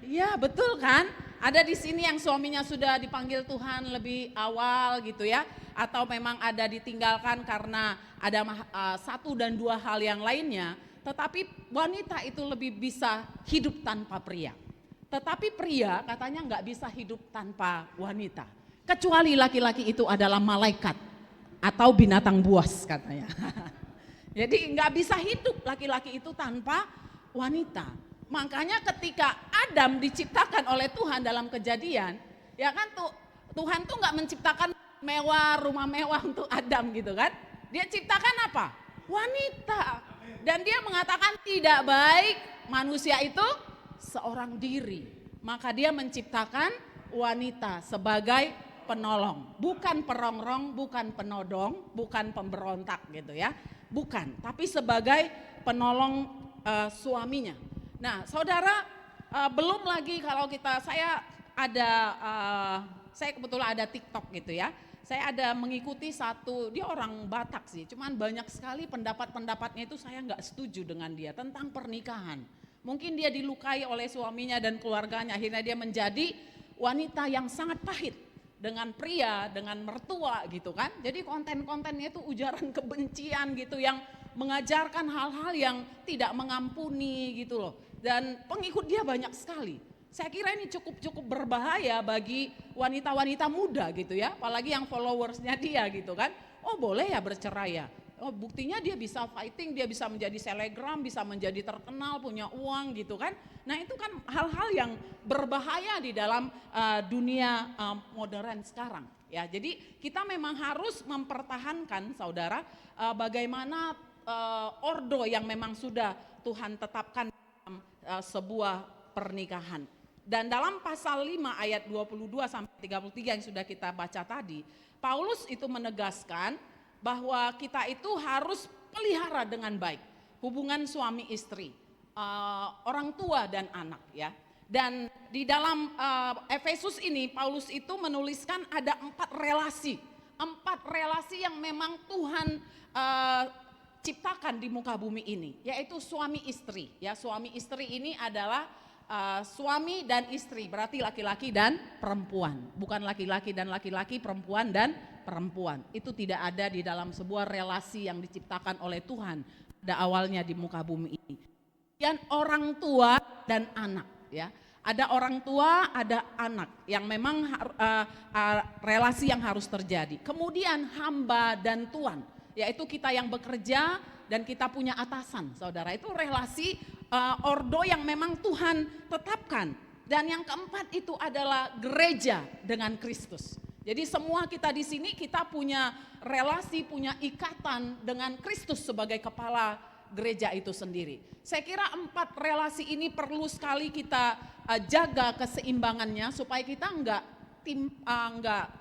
Iya betul kan? Ada di sini yang suaminya sudah dipanggil Tuhan lebih awal gitu ya, atau memang ada ditinggalkan karena ada satu dan dua hal yang lainnya. Tetapi wanita itu lebih bisa hidup tanpa pria. Tetapi pria katanya nggak bisa hidup tanpa wanita. Kecuali laki-laki itu adalah malaikat atau binatang buas katanya. Jadi nggak bisa hidup laki-laki itu tanpa wanita. Makanya ketika Adam diciptakan oleh Tuhan dalam Kejadian, ya kan Tuhan tuh nggak menciptakan mewah, rumah mewah untuk Adam gitu kan. Dia ciptakan apa? Wanita. Dan dia mengatakan tidak baik manusia itu seorang diri. Maka dia menciptakan wanita sebagai penolong. Bukan perongrong, bukan penodong, bukan pemberontak gitu ya. Bukan, tapi sebagai penolong suaminya. Nah saudara, belum lagi kalau saya kebetulan ada TikTok gitu ya. Saya ada mengikuti dia orang Batak sih, cuman banyak sekali pendapat-pendapatnya itu saya nggak setuju dengan dia tentang pernikahan. Mungkin dia dilukai oleh suaminya dan keluarganya, akhirnya dia menjadi wanita yang sangat pahit dengan pria, dengan mertua gitu kan. Jadi konten-kontennya itu ujaran kebencian gitu yang mengajarkan hal-hal yang tidak mengampuni gitu loh. Dan pengikut dia banyak sekali. Saya kira ini cukup berbahaya bagi wanita-wanita muda gitu ya, apalagi yang followersnya dia gitu kan. Oh boleh ya bercerai ya. Oh buktinya dia bisa fighting, dia bisa menjadi selegram, bisa menjadi terkenal, punya uang gitu kan. Nah itu kan hal-hal yang berbahaya di dalam dunia modern sekarang. Ya, jadi kita memang harus mempertahankan saudara bagaimana ordo yang memang sudah Tuhan tetapkan dalam sebuah pernikahan. Dan dalam pasal 5 ayat 22 sampai 33 yang sudah kita baca tadi, Paulus itu menegaskan bahwa kita itu harus pelihara dengan baik hubungan suami istri, orang tua dan anak ya. Dan di dalam Efesus ini Paulus itu menuliskan ada 4 relasi yang memang Tuhan ciptakan di muka bumi ini, yaitu suami istri ya. Suami istri ini adalah suami dan istri, berarti laki-laki dan perempuan, bukan laki-laki dan laki-laki, perempuan dan perempuan. Itu tidak ada di dalam sebuah relasi yang diciptakan oleh Tuhan pada awalnya di muka bumi ini. Dan orang tua dan anak ya. Ada orang tua, ada anak yang memang relasi yang harus terjadi. Kemudian hamba dan tuan, yaitu kita yang bekerja dan kita punya atasan, saudara. Itu relasi ordo yang memang Tuhan tetapkan. Dan yang keempat itu adalah gereja dengan Kristus. Jadi semua kita di sini kita punya relasi, punya ikatan dengan Kristus sebagai kepala gereja itu sendiri. Saya kira 4 relasi ini perlu sekali kita jaga keseimbangannya supaya kita enggak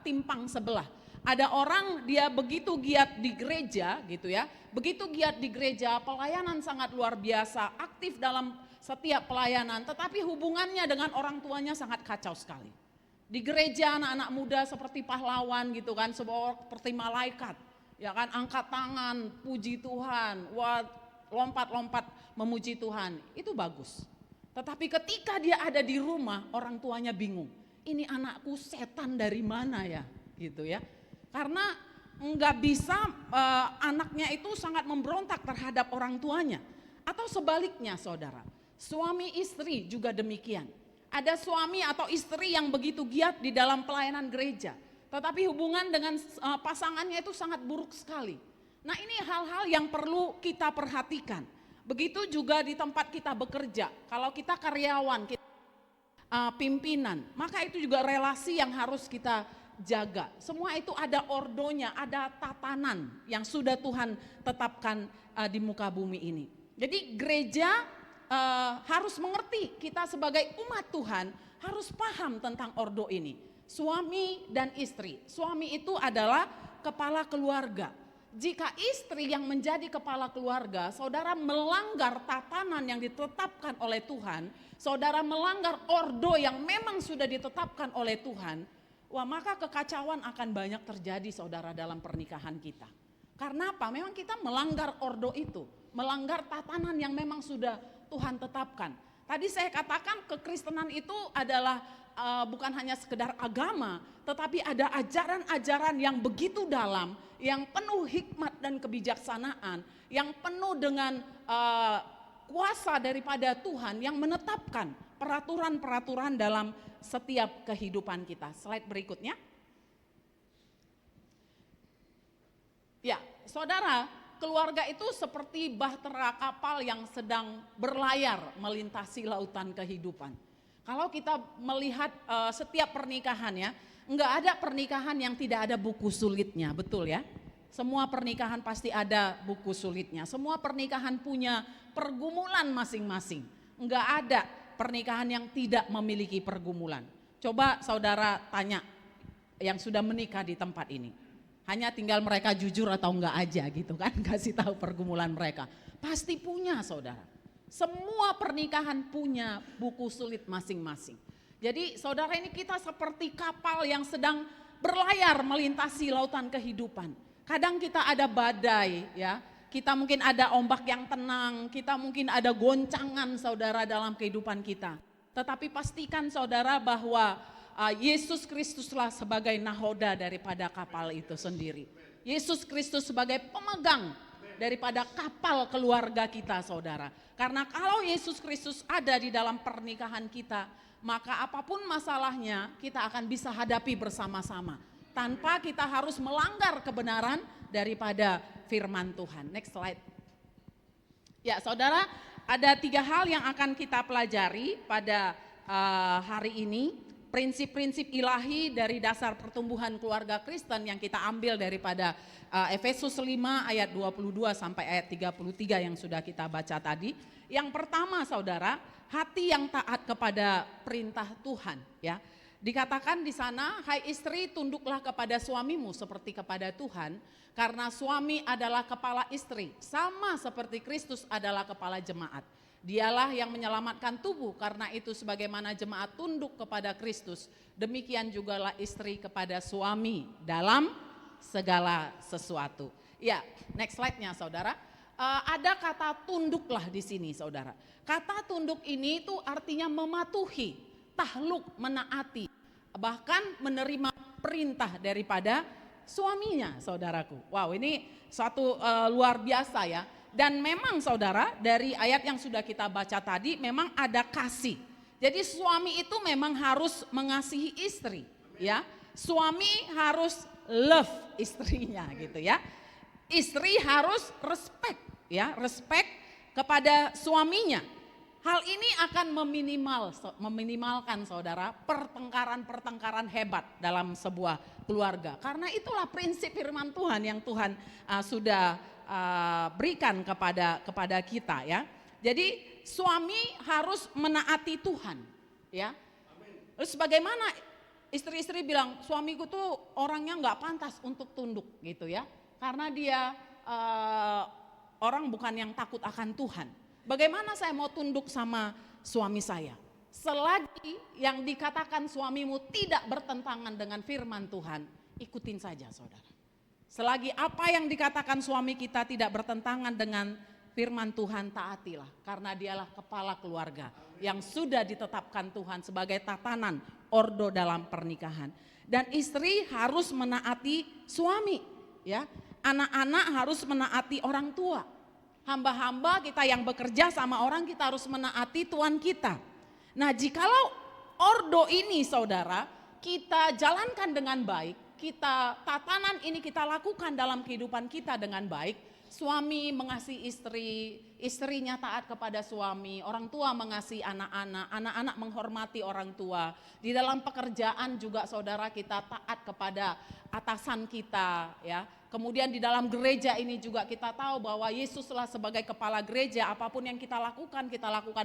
timpang sebelah. Ada orang dia begitu giat di gereja gitu ya, begitu giat di gereja, pelayanan sangat luar biasa, aktif dalam setiap pelayanan, tetapi hubungannya dengan orang tuanya sangat kacau sekali. Di gereja anak-anak muda seperti pahlawan gitu kan, seperti malaikat, ya kan, angkat tangan, puji Tuhan, lompat-lompat memuji Tuhan, itu bagus. Tetapi ketika dia ada di rumah, orang tuanya bingung, ini anakku setan dari mana ya, gitu ya. Karena nggak bisa anaknya itu sangat memberontak terhadap orang tuanya. Atau sebaliknya saudara, suami istri juga demikian. Ada suami atau istri yang begitu giat di dalam pelayanan gereja, tetapi hubungan dengan pasangannya itu sangat buruk sekali. Nah, ini hal-hal yang perlu kita perhatikan. Begitu juga di tempat kita bekerja. Kalau kita karyawan, kita pimpinan, maka itu juga relasi yang harus kita jaga. Semua itu ada ordonya, ada tatanan yang sudah Tuhan tetapkan di muka bumi ini. Jadi gereja harus mengerti, kita sebagai umat Tuhan harus paham tentang ordo ini. Suami dan istri. Suami itu adalah kepala keluarga. Jika istri yang menjadi kepala keluarga, saudara melanggar tatanan yang ditetapkan oleh Tuhan, saudara melanggar ordo yang memang sudah ditetapkan oleh Tuhan, wah, maka kekacauan akan banyak terjadi, saudara, dalam pernikahan kita. Karena apa? Memang kita melanggar ordo itu, melanggar tatanan yang memang sudah Tuhan tetapkan. Tadi saya katakan kekristenan itu adalah bukan hanya sekedar agama, tetapi ada ajaran-ajaran yang begitu dalam, yang penuh hikmat dan kebijaksanaan, yang penuh dengan kuasa daripada Tuhan yang menetapkan peraturan-peraturan dalam setiap kehidupan kita. Slide berikutnya. Ya, saudara, keluarga itu seperti bahtera kapal yang sedang berlayar melintasi lautan kehidupan. Kalau kita melihat setiap pernikahan ya, enggak ada pernikahan yang tidak ada buku sulitnya, betul ya? Semua pernikahan pasti ada buku sulitnya. Semua pernikahan punya pergumulan masing-masing. Enggak ada pernikahan yang tidak memiliki pergumulan. Coba saudara tanya yang sudah menikah di tempat ini. Hanya tinggal mereka jujur atau enggak aja gitu kan, kasih tahu pergumulan mereka. Pasti punya, saudara. Semua pernikahan punya buku sulit masing-masing. Jadi saudara, ini kita seperti kapal yang sedang berlayar melintasi lautan kehidupan. Kadang kita ada badai ya, kita mungkin ada ombak yang tenang, kita mungkin ada goncangan saudara dalam kehidupan kita. Tetapi pastikan saudara bahwa Yesus Kristuslah sebagai nahoda daripada kapal itu sendiri. Yesus Kristus sebagai pemegang daripada kapal keluarga kita, saudara. Karena kalau Yesus Kristus ada di dalam pernikahan kita, maka apapun masalahnya kita akan bisa hadapi bersama-sama. Tanpa kita harus melanggar kebenaran daripada firman Tuhan. Next slide. Ya saudara, ada 3 hal yang akan kita pelajari pada hari ini. Prinsip-prinsip ilahi dari dasar pertumbuhan keluarga Kristen yang kita ambil daripada Efesus 5 ayat 22 sampai ayat 33 yang sudah kita baca tadi. Yang pertama saudara, hati yang taat kepada perintah Tuhan ya. Dikatakan di sana, hai istri tunduklah kepada suamimu seperti kepada Tuhan, karena suami adalah kepala istri, sama seperti Kristus adalah kepala jemaat. Dialah yang menyelamatkan tubuh, karena itu sebagaimana jemaat tunduk kepada Kristus, demikian jugalah istri kepada suami dalam segala sesuatu. Ya, next slide-nya saudara. Ada kata tunduklah di sini saudara. Kata tunduk ini itu artinya mematuhi, tahluk, menaati, bahkan menerima perintah daripada suaminya saudaraku. Wow, ini suatu luar biasa ya. Dan memang saudara, dari ayat yang sudah kita baca tadi memang ada kasih. Jadi suami itu memang harus mengasihi istri ya. Suami harus love istrinya gitu ya. Istri harus respect ya, respect kepada suaminya. Hal ini akan meminimalkan saudara pertengkaran-pertengkaran hebat dalam sebuah keluarga. Karena itulah prinsip firman Tuhan yang Tuhan sudah berikan kepada kita ya. Jadi suami harus menaati Tuhan ya. Terus bagaimana istri-istri bilang suamiku tuh orangnya nggak pantas untuk tunduk gitu ya. Karena dia orang bukan yang takut akan Tuhan. Bagaimana saya mau tunduk sama suami saya? Selagi yang dikatakan suamimu tidak bertentangan dengan firman Tuhan, ikutin saja saudara. Selagi apa yang dikatakan suami kita tidak bertentangan dengan firman Tuhan, taatilah. Karena dialah kepala keluarga yang sudah ditetapkan Tuhan sebagai tatanan ordo dalam pernikahan. Dan istri harus menaati suami ya. Anak-anak harus menaati orang tua. Hamba-hamba kita yang bekerja sama orang, kita harus menaati Tuhan kita. Nah jikalau ordo ini saudara kita jalankan dengan baik, tatanan ini kita lakukan dalam kehidupan kita dengan baik, suami mengasihi istri, istrinya taat kepada suami, orang tua mengasihi anak-anak, anak-anak menghormati orang tua. Di dalam pekerjaan juga saudara kita taat kepada atasan kita, ya. Kemudian di dalam gereja ini juga kita tahu bahwa Yesuslah sebagai kepala gereja, apapun yang kita lakukan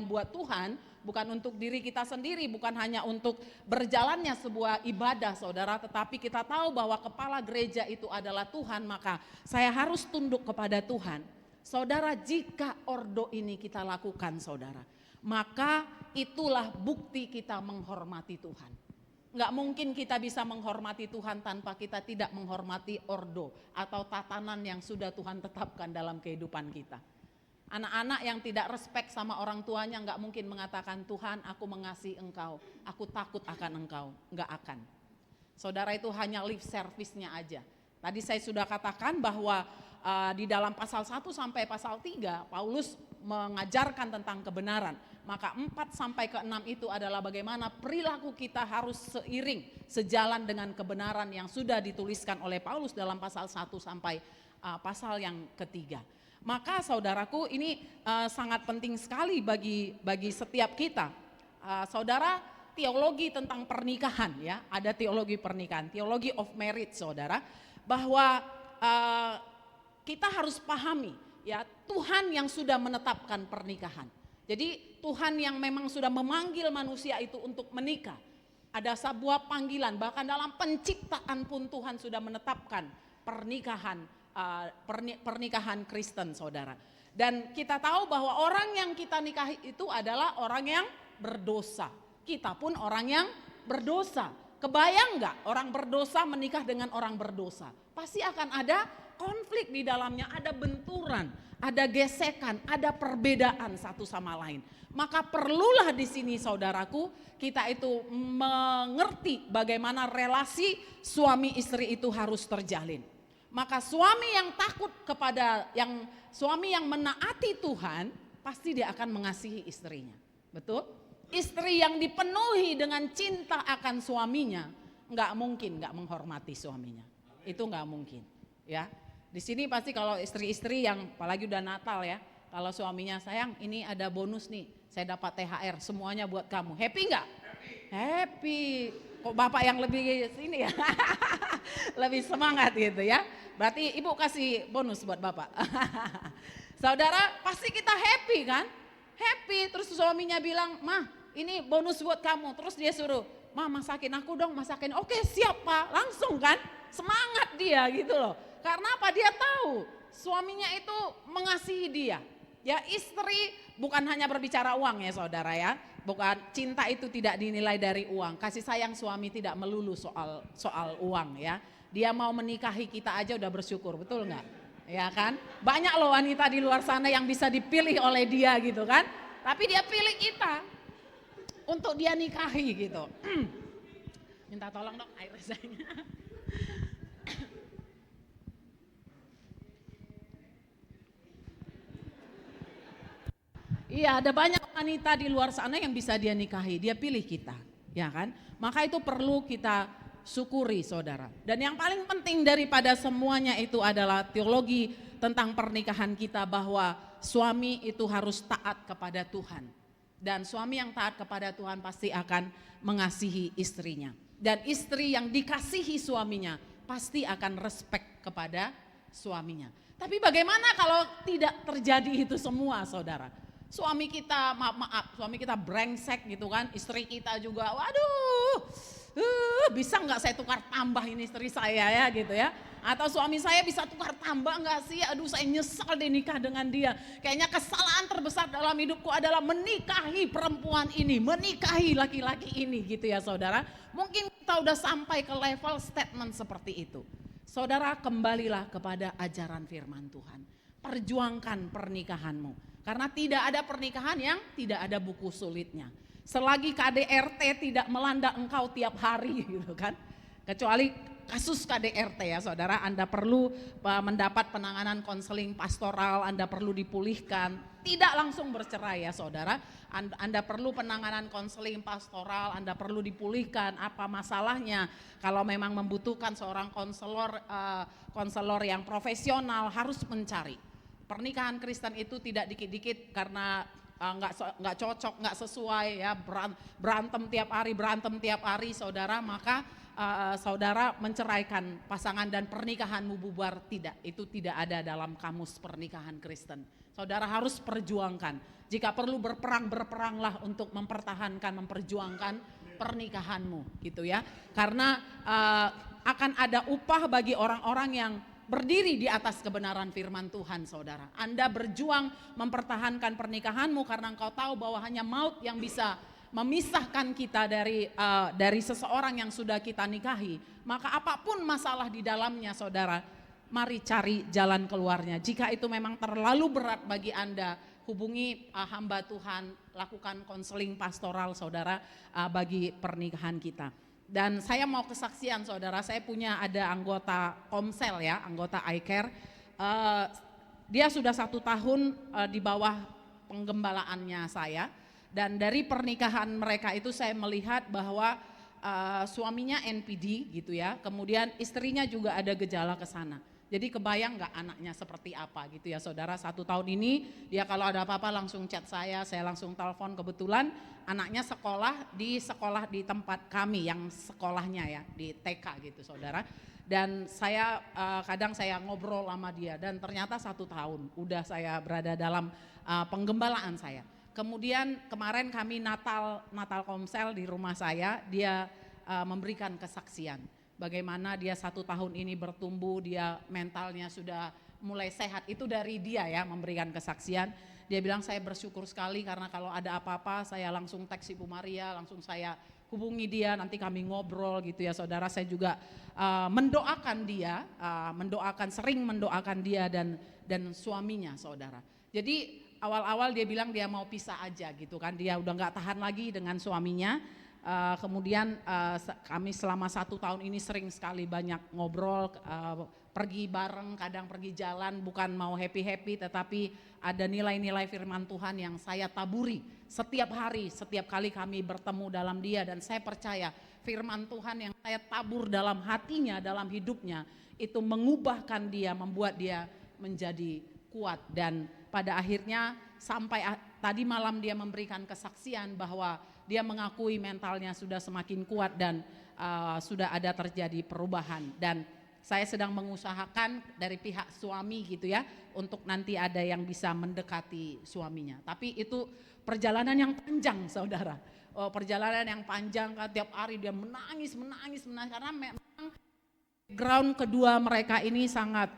buat Tuhan, bukan untuk diri kita sendiri, bukan hanya untuk berjalannya sebuah ibadah saudara, tetapi kita tahu bahwa kepala gereja itu adalah Tuhan, maka saya harus tunduk kepada Tuhan. Saudara, jika ordo ini kita lakukan saudara, maka itulah bukti kita menghormati Tuhan. Enggak mungkin kita bisa menghormati Tuhan tanpa kita tidak menghormati ordo atau tatanan yang sudah Tuhan tetapkan dalam kehidupan kita. Anak-anak yang tidak respect sama orang tuanya enggak mungkin mengatakan, Tuhan aku mengasihi engkau, aku takut akan engkau. Enggak akan. Saudara, itu hanya lip service-nya aja. Tadi saya sudah katakan bahwa di dalam pasal 1 sampai pasal 3 Paulus mengajarkan tentang kebenaran. Maka 4 sampai ke 6 itu adalah bagaimana perilaku kita harus seiring, sejalan dengan kebenaran yang sudah dituliskan oleh Paulus dalam pasal 1 sampai pasal yang ketiga. Maka saudaraku, ini sangat penting sekali bagi setiap kita. Saudara, teologi tentang pernikahan, ya, ada teologi pernikahan, teologi of marriage saudara, bahwa kita harus pahami, ya, Tuhan yang sudah menetapkan pernikahan. Jadi Tuhan yang memang sudah memanggil manusia itu untuk menikah. Ada sebuah panggilan, bahkan dalam penciptaan pun Tuhan sudah menetapkan pernikahan Kristen saudara. Dan kita tahu bahwa orang yang kita nikahi itu adalah orang yang berdosa. Kita pun orang yang berdosa. Kebayang nggak orang berdosa menikah dengan orang berdosa? Pasti akan ada konflik di dalamnya, ada benturan, ada gesekan, ada perbedaan satu sama lain. Maka perlulah di sini saudaraku, kita itu mengerti bagaimana relasi suami istri itu harus terjalin. Maka suami yang takut suami yang menaati Tuhan, pasti dia akan mengasihi istrinya. Betul? Istri yang dipenuhi dengan cinta akan suaminya, nggak mungkin nggak menghormati suaminya. Itu nggak mungkin, ya. Di sini pasti kalau istri-istri yang apalagi udah Natal ya, kalau suaminya, sayang ini ada bonus nih, saya dapat THR semuanya buat kamu. Happy nggak? Happy. Kok bapak yang lebih sini ya, lebih semangat gitu ya. Berarti ibu kasih bonus buat bapak. Saudara, pasti kita happy kan? Happy. Terus suaminya bilang, mah ini bonus buat kamu. Terus dia suruh, mah masakin aku dong, masakin. Oke siap pak, langsung kan? Semangat dia gitu loh. Karena apa? Dia tahu suaminya itu mengasihi dia. Ya, istri bukan hanya berbicara uang ya saudara ya. Bukan, cinta itu tidak dinilai dari uang. Kasih sayang suami tidak melulu soal uang ya. Dia mau menikahi kita aja udah bersyukur, betul nggak? Ya kan? Banyak loh wanita di luar sana yang bisa dipilih oleh dia gitu kan. Tapi dia pilih kita untuk dia nikahi gitu. Minta tolong dong air resanya. Iya, ada banyak wanita di luar sana yang bisa dia nikahi, dia pilih kita, ya kan? Maka itu perlu kita syukuri saudara. Dan yang paling penting daripada semuanya itu adalah teologi tentang pernikahan kita, bahwa suami itu harus taat kepada Tuhan. Dan suami yang taat kepada Tuhan pasti akan mengasihi istrinya. Dan istri yang dikasihi suaminya pasti akan respect kepada suaminya. Tapi bagaimana kalau tidak terjadi itu semua saudara? Suami kita, suami kita brengsek gitu kan, istri kita juga, waduh, bisa nggak saya tukar tambah ini istri saya ya gitu ya. Atau suami saya bisa tukar tambah nggak sih, aduh saya nyesal deh nikah dengan dia. Kayaknya kesalahan terbesar dalam hidupku adalah menikahi perempuan ini, menikahi laki-laki ini gitu ya saudara. Mungkin kita udah sampai ke level statement seperti itu. Saudara, kembalilah kepada ajaran firman Tuhan. Perjuangkan pernikahanmu. Karena tidak ada pernikahan yang tidak ada buku sulitnya. Selagi KDRT tidak melanda engkau tiap hari gitu kan. Kecuali kasus KDRT ya saudara, Anda perlu mendapat penanganan konseling pastoral, Anda perlu dipulihkan, tidak langsung bercerai ya saudara. Anda perlu penanganan konseling pastoral, Anda perlu dipulihkan, apa masalahnya. Kalau memang membutuhkan seorang konselor yang profesional, harus mencari. Pernikahan Kristen itu tidak dikit-dikit karena nggak cocok, nggak sesuai ya, berantem tiap hari saudara, maka saudara menceraikan pasangan dan pernikahanmu bubar. Tidak, itu tidak ada dalam kamus pernikahan Kristen. Saudara harus perjuangkan, jika perlu berperanglah untuk memperjuangkan pernikahanmu gitu ya, karena akan ada upah bagi orang-orang yang berdiri di atas kebenaran firman Tuhan saudara. Anda berjuang mempertahankan pernikahanmu karena engkau tahu bahwa hanya maut yang bisa memisahkan kita dari seseorang yang sudah kita nikahi. Maka apapun masalah di dalamnya saudara, mari cari jalan keluarnya. Jika itu memang terlalu berat bagi Anda, hubungi hamba Tuhan, lakukan konseling pastoral saudara bagi pernikahan kita. Dan saya mau kesaksian saudara, saya ada anggota Komsel ya, anggota iCare. Dia sudah 1 tahun di bawah penggembalaannya saya. Dan dari pernikahan mereka itu saya melihat bahwa suaminya NPD gitu ya, kemudian istrinya juga ada gejala ke sana. Jadi kebayang nggak anaknya seperti apa gitu ya saudara. 1 tahun ini dia kalau ada apa-apa langsung chat saya langsung telepon. Kebetulan anaknya sekolah di tempat kami yang sekolahnya ya, di TK gitu saudara. Dan saya kadang saya ngobrol sama dia dan ternyata 1 tahun udah saya berada dalam penggembalaan saya. Kemudian kemarin kami Natal Komsel di rumah saya, dia memberikan kesaksian. Bagaimana dia 1 tahun ini bertumbuh, dia mentalnya sudah mulai sehat. Itu dari dia ya memberikan kesaksian. Dia bilang saya bersyukur sekali karena kalau ada apa-apa saya langsung teks Ibu Maria, langsung saya hubungi dia, nanti kami ngobrol gitu ya saudara. Saya juga mendoakan dia, sering mendoakan dia dan suaminya saudara. Jadi awal-awal dia bilang dia mau pisah aja gitu kan, dia udah gak tahan lagi dengan suaminya. Kemudian kami selama 1 tahun ini sering sekali banyak ngobrol, pergi bareng, kadang pergi jalan, bukan mau happy-happy tetapi ada nilai-nilai firman Tuhan yang saya taburi setiap hari, setiap kali kami bertemu dalam dia. Dan saya percaya firman Tuhan yang saya tabur dalam hatinya, dalam hidupnya, itu mengubahkan dia, membuat dia menjadi kuat. Dan pada akhirnya sampai tadi malam dia memberikan kesaksian bahwa dia mengakui mentalnya sudah semakin kuat dan sudah ada terjadi perubahan. Dan saya sedang mengusahakan dari pihak suami gitu ya, untuk nanti ada yang bisa mendekati suaminya. Tapi itu perjalanan yang panjang saudara, perjalanan yang panjang, tiap hari dia menangis karena memang ground kedua mereka ini sangat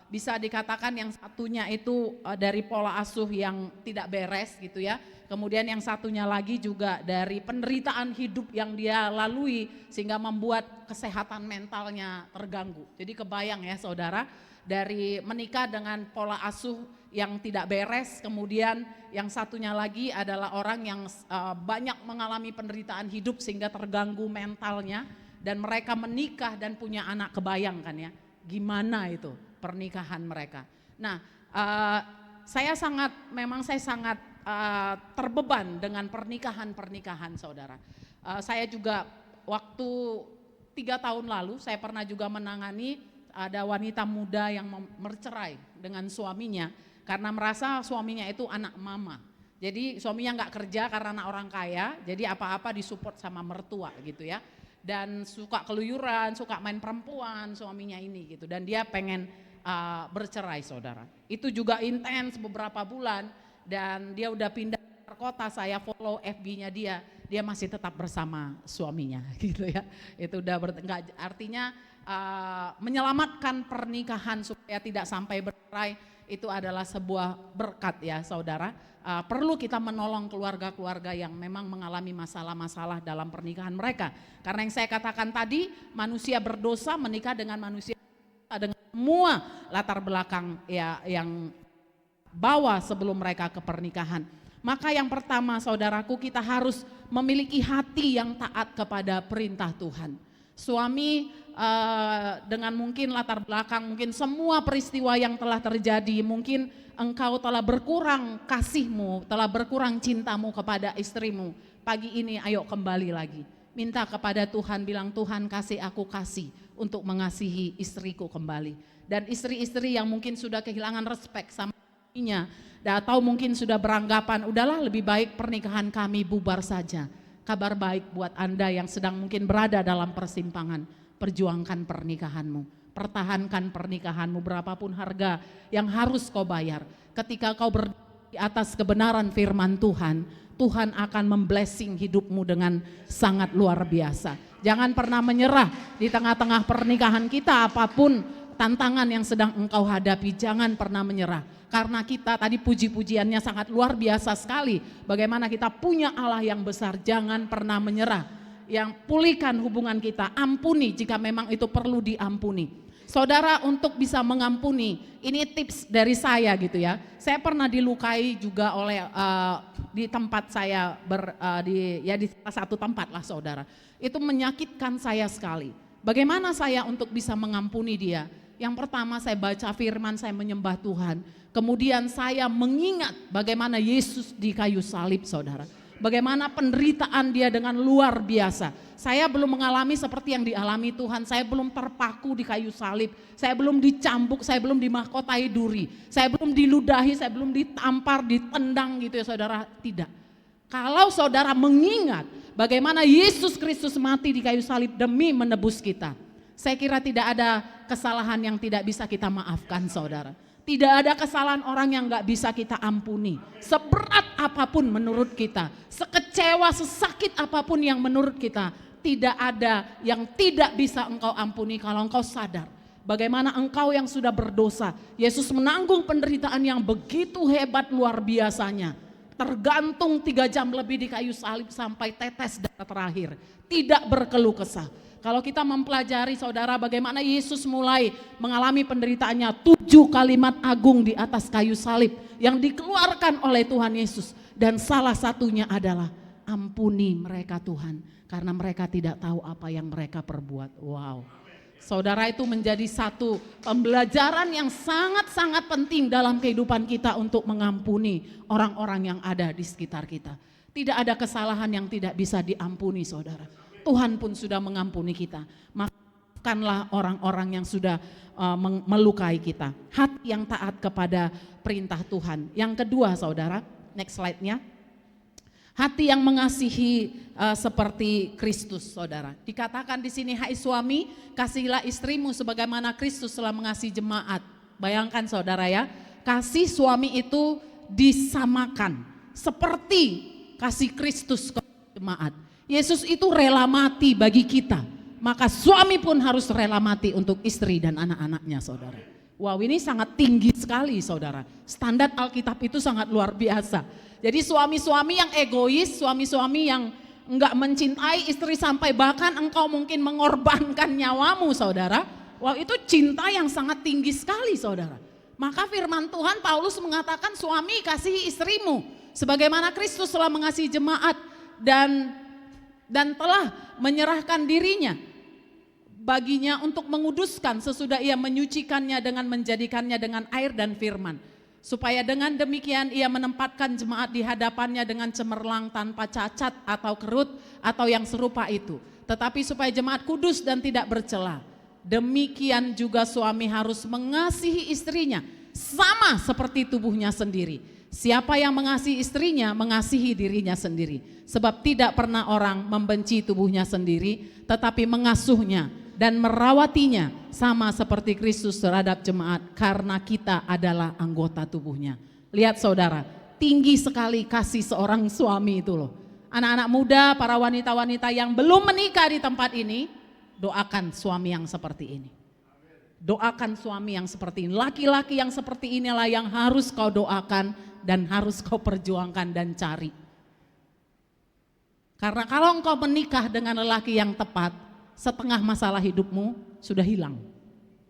bisa dikatakan yang satunya itu dari pola asuh yang tidak beres gitu ya. Kemudian yang satunya lagi juga dari penderitaan hidup yang dia lalui sehingga membuat kesehatan mentalnya terganggu. Jadi kebayang ya saudara, dari menikah dengan pola asuh yang tidak beres, kemudian yang satunya lagi adalah orang yang banyak mengalami penderitaan hidup sehingga terganggu mentalnya, dan mereka menikah dan punya anak. Kebayang kan ya, gimana itu pernikahan mereka. Nah, saya sangat terbeban dengan pernikahan saudara. Saya juga waktu 3 tahun lalu saya pernah juga menangani ada wanita muda yang bercerai dengan suaminya karena merasa suaminya itu anak mama. Jadi suaminya nggak kerja karena anak orang kaya, jadi apa-apa disupport sama mertua gitu ya. Dan suka keluyuran, suka main perempuan suaminya ini gitu, dan dia pengen bercerai saudara. Itu juga intens beberapa bulan, dan dia udah pindah ke kota. Saya follow FB-nya dia masih tetap bersama suaminya gitu ya. Itu udah artinya menyelamatkan pernikahan supaya tidak sampai bercerai, itu adalah sebuah berkat ya saudara. Perlu kita menolong keluarga-keluarga yang memang mengalami masalah-masalah dalam pernikahan mereka. Karena yang saya katakan tadi, manusia berdosa menikah dengan manusia dengan semua latar belakang ya yang bawa sebelum mereka ke pernikahan. Maka yang pertama saudaraku, kita harus memiliki hati yang taat kepada perintah Tuhan. Suami dengan mungkin latar belakang, mungkin semua peristiwa yang telah terjadi, mungkin engkau telah berkurang kasihmu, telah berkurang cintamu kepada istrimu. Pagi ini ayo kembali lagi. Minta kepada Tuhan, bilang Tuhan kasih aku kasih untuk mengasihi istriku kembali. Dan istri-istri yang mungkin sudah kehilangan respek sama suaminya, atau mungkin sudah beranggapan udahlah lebih baik pernikahan kami bubar saja. Kabar baik buat Anda yang sedang mungkin berada dalam persimpangan. Perjuangkan pernikahanmu, pertahankan pernikahanmu berapapun harga yang harus kau bayar. Ketika kau berdiri di atas kebenaran firman Tuhan, Tuhan akan memblessing hidupmu dengan sangat luar biasa. Jangan pernah menyerah di tengah-tengah pernikahan kita, apapun tantangan yang sedang engkau hadapi, jangan pernah menyerah. Karena kita tadi puji-pujiannya sangat luar biasa sekali. Bagaimana kita punya Allah yang besar, jangan pernah menyerah. Yang pulihkan hubungan kita, ampuni jika memang itu perlu diampuni. Saudara, untuk bisa mengampuni, ini tips dari saya gitu ya. Saya pernah dilukai juga oleh di tempat saya di salah satu tempat lah saudara. Itu menyakitkan saya sekali. Bagaimana saya untuk bisa mengampuni dia? Yang pertama saya baca firman, saya menyembah Tuhan. Kemudian saya mengingat bagaimana Yesus di kayu salib saudara. Bagaimana penderitaan dia dengan luar biasa. Saya belum mengalami seperti yang dialami Tuhan. Saya belum terpaku di kayu salib. Saya belum dicambuk, saya belum dimahkotai duri. Saya belum diludahi, saya belum ditampar, ditendang gitu ya saudara. Tidak. Kalau saudara mengingat bagaimana Yesus Kristus mati di kayu salib demi menebus kita. Saya kira tidak ada kesalahan yang tidak bisa kita maafkan saudara. Tidak ada kesalahan orang yang gak bisa kita ampuni. Seberat apapun menurut kita, sekecewa, sesakit apapun yang menurut kita, tidak ada yang tidak bisa engkau ampuni kalau engkau sadar. Bagaimana engkau yang sudah berdosa, Yesus menanggung penderitaan yang begitu hebat luar biasanya. Tergantung 3 jam lebih di kayu salib sampai tetes darah terakhir. Tidak berkeluh kesah. Kalau kita mempelajari saudara bagaimana Yesus mulai mengalami penderitaannya, 7 kalimat agung di atas kayu salib yang dikeluarkan oleh Tuhan Yesus. Dan salah satunya adalah ampuni mereka Tuhan karena mereka tidak tahu apa yang mereka perbuat. Wow. Saudara, itu menjadi satu pembelajaran yang sangat-sangat penting dalam kehidupan kita untuk mengampuni orang-orang yang ada di sekitar kita. Tidak ada kesalahan yang tidak bisa diampuni saudara. Tuhan pun sudah mengampuni kita. Maafkanlah orang-orang yang sudah melukai kita. Hati yang taat kepada perintah Tuhan. Yang kedua saudara, next slide-nya. Hati yang mengasihi seperti Kristus saudara. Dikatakan di sini, hai suami, kasihilah istrimu sebagaimana Kristus telah mengasihi jemaat. Bayangkan saudara ya, kasih suami itu disamakan. Seperti kasih Kristus ke jemaat. Yesus itu rela mati bagi kita, maka suami pun harus rela mati untuk istri dan anak-anaknya saudara. Wow, ini sangat tinggi sekali saudara. Standar Alkitab itu sangat luar biasa. Jadi suami-suami yang egois, suami-suami yang enggak mencintai istri sampai bahkan engkau mungkin mengorbankan nyawamu saudara. Wow, itu cinta yang sangat tinggi sekali saudara. Maka firman Tuhan Paulus mengatakan suami kasihi istrimu sebagaimana Kristus telah mengasihi jemaat dan telah menyerahkan dirinya baginya untuk menguduskan sesudah ia menyucikannya dengan menjadikannya dengan air dan firman. Supaya dengan demikian ia menempatkan jemaat di hadapannya dengan cemerlang tanpa cacat atau kerut atau yang serupa itu. Tetapi supaya jemaat kudus dan tidak bercela. Demikian juga suami harus mengasihi istrinya sama seperti tubuhnya sendiri. Siapa yang mengasihi istrinya mengasihi dirinya sendiri. Sebab tidak pernah orang membenci tubuhnya sendiri tetapi mengasuhnya dan merawatinya sama seperti Kristus terhadap jemaat karena kita adalah anggota tubuhnya. Lihat saudara, tinggi sekali kasih seorang suami itu loh. Anak-anak muda, para wanita-wanita yang belum menikah di tempat ini, doakan suami yang seperti ini. Doakan suami yang seperti ini. Laki-laki yang seperti inilah yang harus kau doakan dan harus kau perjuangkan dan cari. Karena kalau engkau menikah dengan lelaki yang tepat, setengah masalah hidupmu sudah hilang.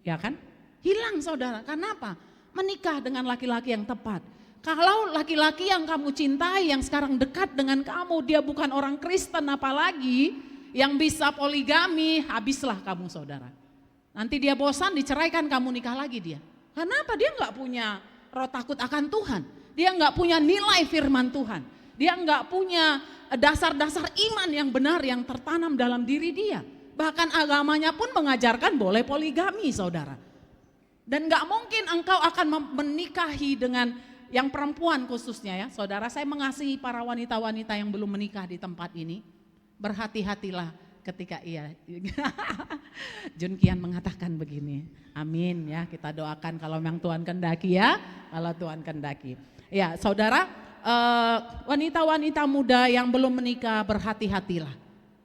Ya kan? Hilang saudara. Kenapa? Menikah dengan laki-laki yang tepat. Kalau laki-laki yang kamu cintai yang sekarang dekat dengan kamu, dia bukan orang Kristen apalagi, yang bisa poligami, habislah kamu saudara. Nanti dia bosan, diceraikan, kamu nikah lagi dia. Kenapa? Dia nggak punya roh takut akan Tuhan. Dia nggak punya nilai firman Tuhan. Dia nggak punya dasar-dasar iman yang benar yang tertanam dalam diri dia. Bahkan agamanya pun mengajarkan boleh poligami saudara. Dan nggak mungkin engkau akan menikahi dengan yang perempuan khususnya ya. Saudara, saya mengasihi para wanita-wanita yang belum menikah di tempat ini. Berhati-hatilah ketika Jun Kian mengatakan begini. Amin ya, kita doakan kalau memang Tuhan kehendaki ya. Kalau Tuhan kehendaki. Ya saudara, wanita-wanita muda yang belum menikah berhati-hatilah.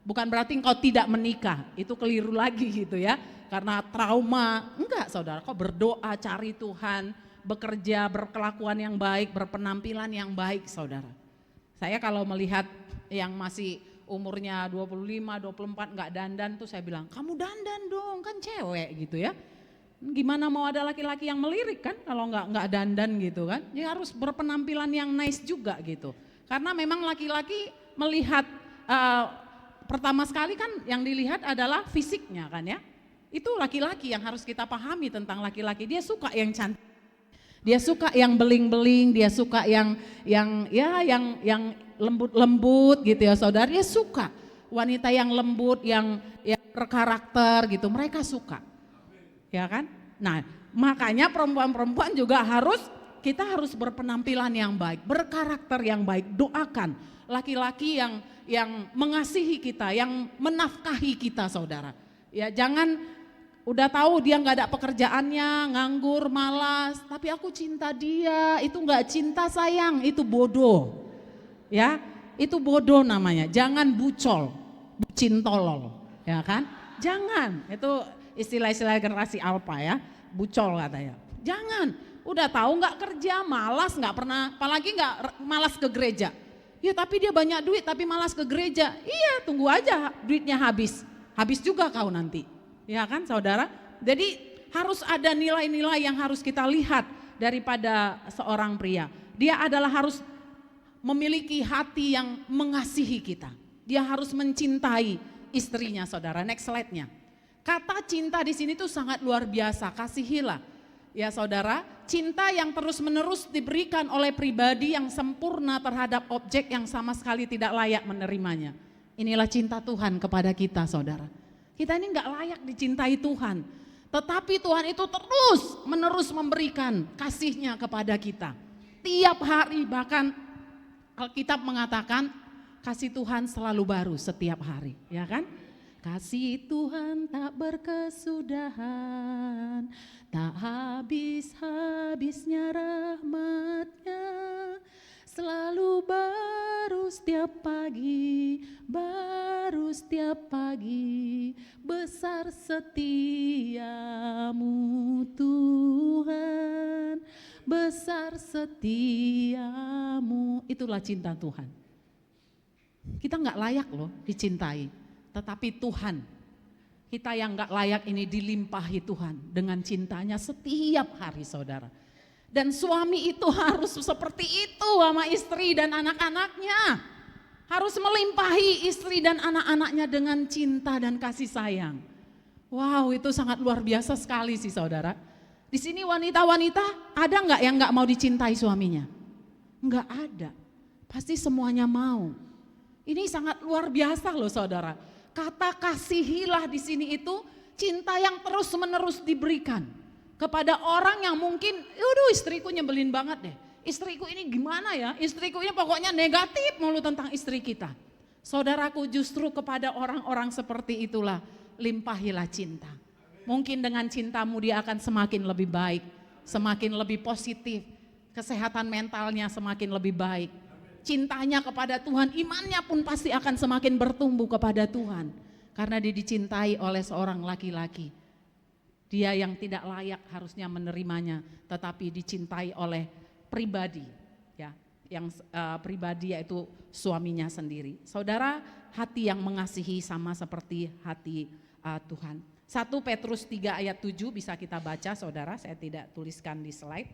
Bukan berarti engkau tidak menikah, itu keliru lagi gitu ya. Karena trauma, enggak saudara, kau berdoa cari Tuhan, bekerja, berkelakuan yang baik, berpenampilan yang baik saudara. Saya kalau melihat yang masih umurnya 25, 24 enggak dandan tuh saya bilang, kamu dandan dong, kan cewek gitu ya. Gimana mau ada laki-laki yang melirik kan kalau enggak dandan gitu kan. Ya harus berpenampilan yang nice juga gitu. Karena memang laki-laki melihat pertama sekali kan yang dilihat adalah fisiknya kan ya. Itu laki-laki yang harus kita pahami tentang laki-laki. Dia suka yang cantik. Dia suka yang beling-beling, dia suka yang lembut-lembut gitu ya saudara. Dia suka wanita yang lembut, yang berkarakter gitu. Mereka suka. Ya kan? Nah, makanya perempuan-perempuan juga kita harus berpenampilan yang baik, berkarakter yang baik. Doakan laki-laki yang mengasihi kita, yang menafkahi kita saudara. Ya jangan udah tahu dia nggak ada pekerjaannya, nganggur, malas, tapi aku cinta dia, itu nggak cinta sayang, itu bodoh. Ya, itu bodoh namanya. Jangan bucin tolol, ya kan? Jangan, itu istilah-istilah generasi alpha ya, bucol katanya. Jangan, udah tahu nggak kerja, malas, nggak pernah, apalagi nggak malas ke gereja. Ya tapi dia banyak duit tapi malas ke gereja. Iya, tunggu aja duitnya habis. Habis juga kau nanti. Ya kan saudara? Jadi harus ada nilai-nilai yang harus kita lihat daripada seorang pria. Dia adalah harus memiliki hati yang mengasihi kita. Dia harus mencintai istrinya saudara. Next slide-nya. Kata cinta di sini tuh sangat luar biasa. Kasihilah. Ya saudara, cinta yang terus-menerus diberikan oleh pribadi yang sempurna terhadap objek yang sama sekali tidak layak menerimanya. Inilah cinta Tuhan kepada kita saudara. Kita ini gak layak dicintai Tuhan. Tetapi Tuhan itu terus-menerus memberikan kasih-Nya kepada kita. Tiap hari, bahkan Alkitab mengatakan kasih Tuhan selalu baru setiap hari, ya kan? Kasih Tuhan tak berkesudahan, tak habis-habisnya rahmat-Nya, selalu baru setiap pagi, besar setiamu Tuhan, besar setiamu. Itulah cinta Tuhan. Kita nggak layak loh dicintai, tetapi Tuhan, kita yang gak layak ini dilimpahi Tuhan dengan cintanya setiap hari saudara. Dan suami itu harus seperti itu sama istri dan anak-anaknya. Harus melimpahi istri dan anak-anaknya dengan cinta dan kasih sayang. Wow, itu sangat luar biasa sekali sih saudara. Di sini wanita-wanita ada gak yang gak mau dicintai suaminya? Enggak ada, pasti semuanya mau. Ini sangat luar biasa loh saudara. Kata kasihilah di sini itu cinta yang terus-menerus diberikan kepada orang yang mungkin, aduh istriku nyebelin banget deh. Istriku ini gimana ya? Istriku ini pokoknya negatif mulu tentang istri kita. Saudaraku, justru kepada orang-orang seperti itulah limpahilah cinta. Mungkin dengan cintamu dia akan semakin lebih baik, semakin lebih positif, kesehatan mentalnya semakin lebih baik. Cintanya kepada Tuhan, imannya pun pasti akan semakin bertumbuh kepada Tuhan. Karena dia dicintai oleh seorang laki-laki. Dia yang tidak layak harusnya menerimanya, tetapi dicintai oleh pribadi, ya, yang pribadi yaitu suaminya sendiri. Saudara, hati yang mengasihi sama seperti hati Tuhan. 1 Petrus 3 ayat 7 bisa kita baca saudara, saya tidak tuliskan di slide.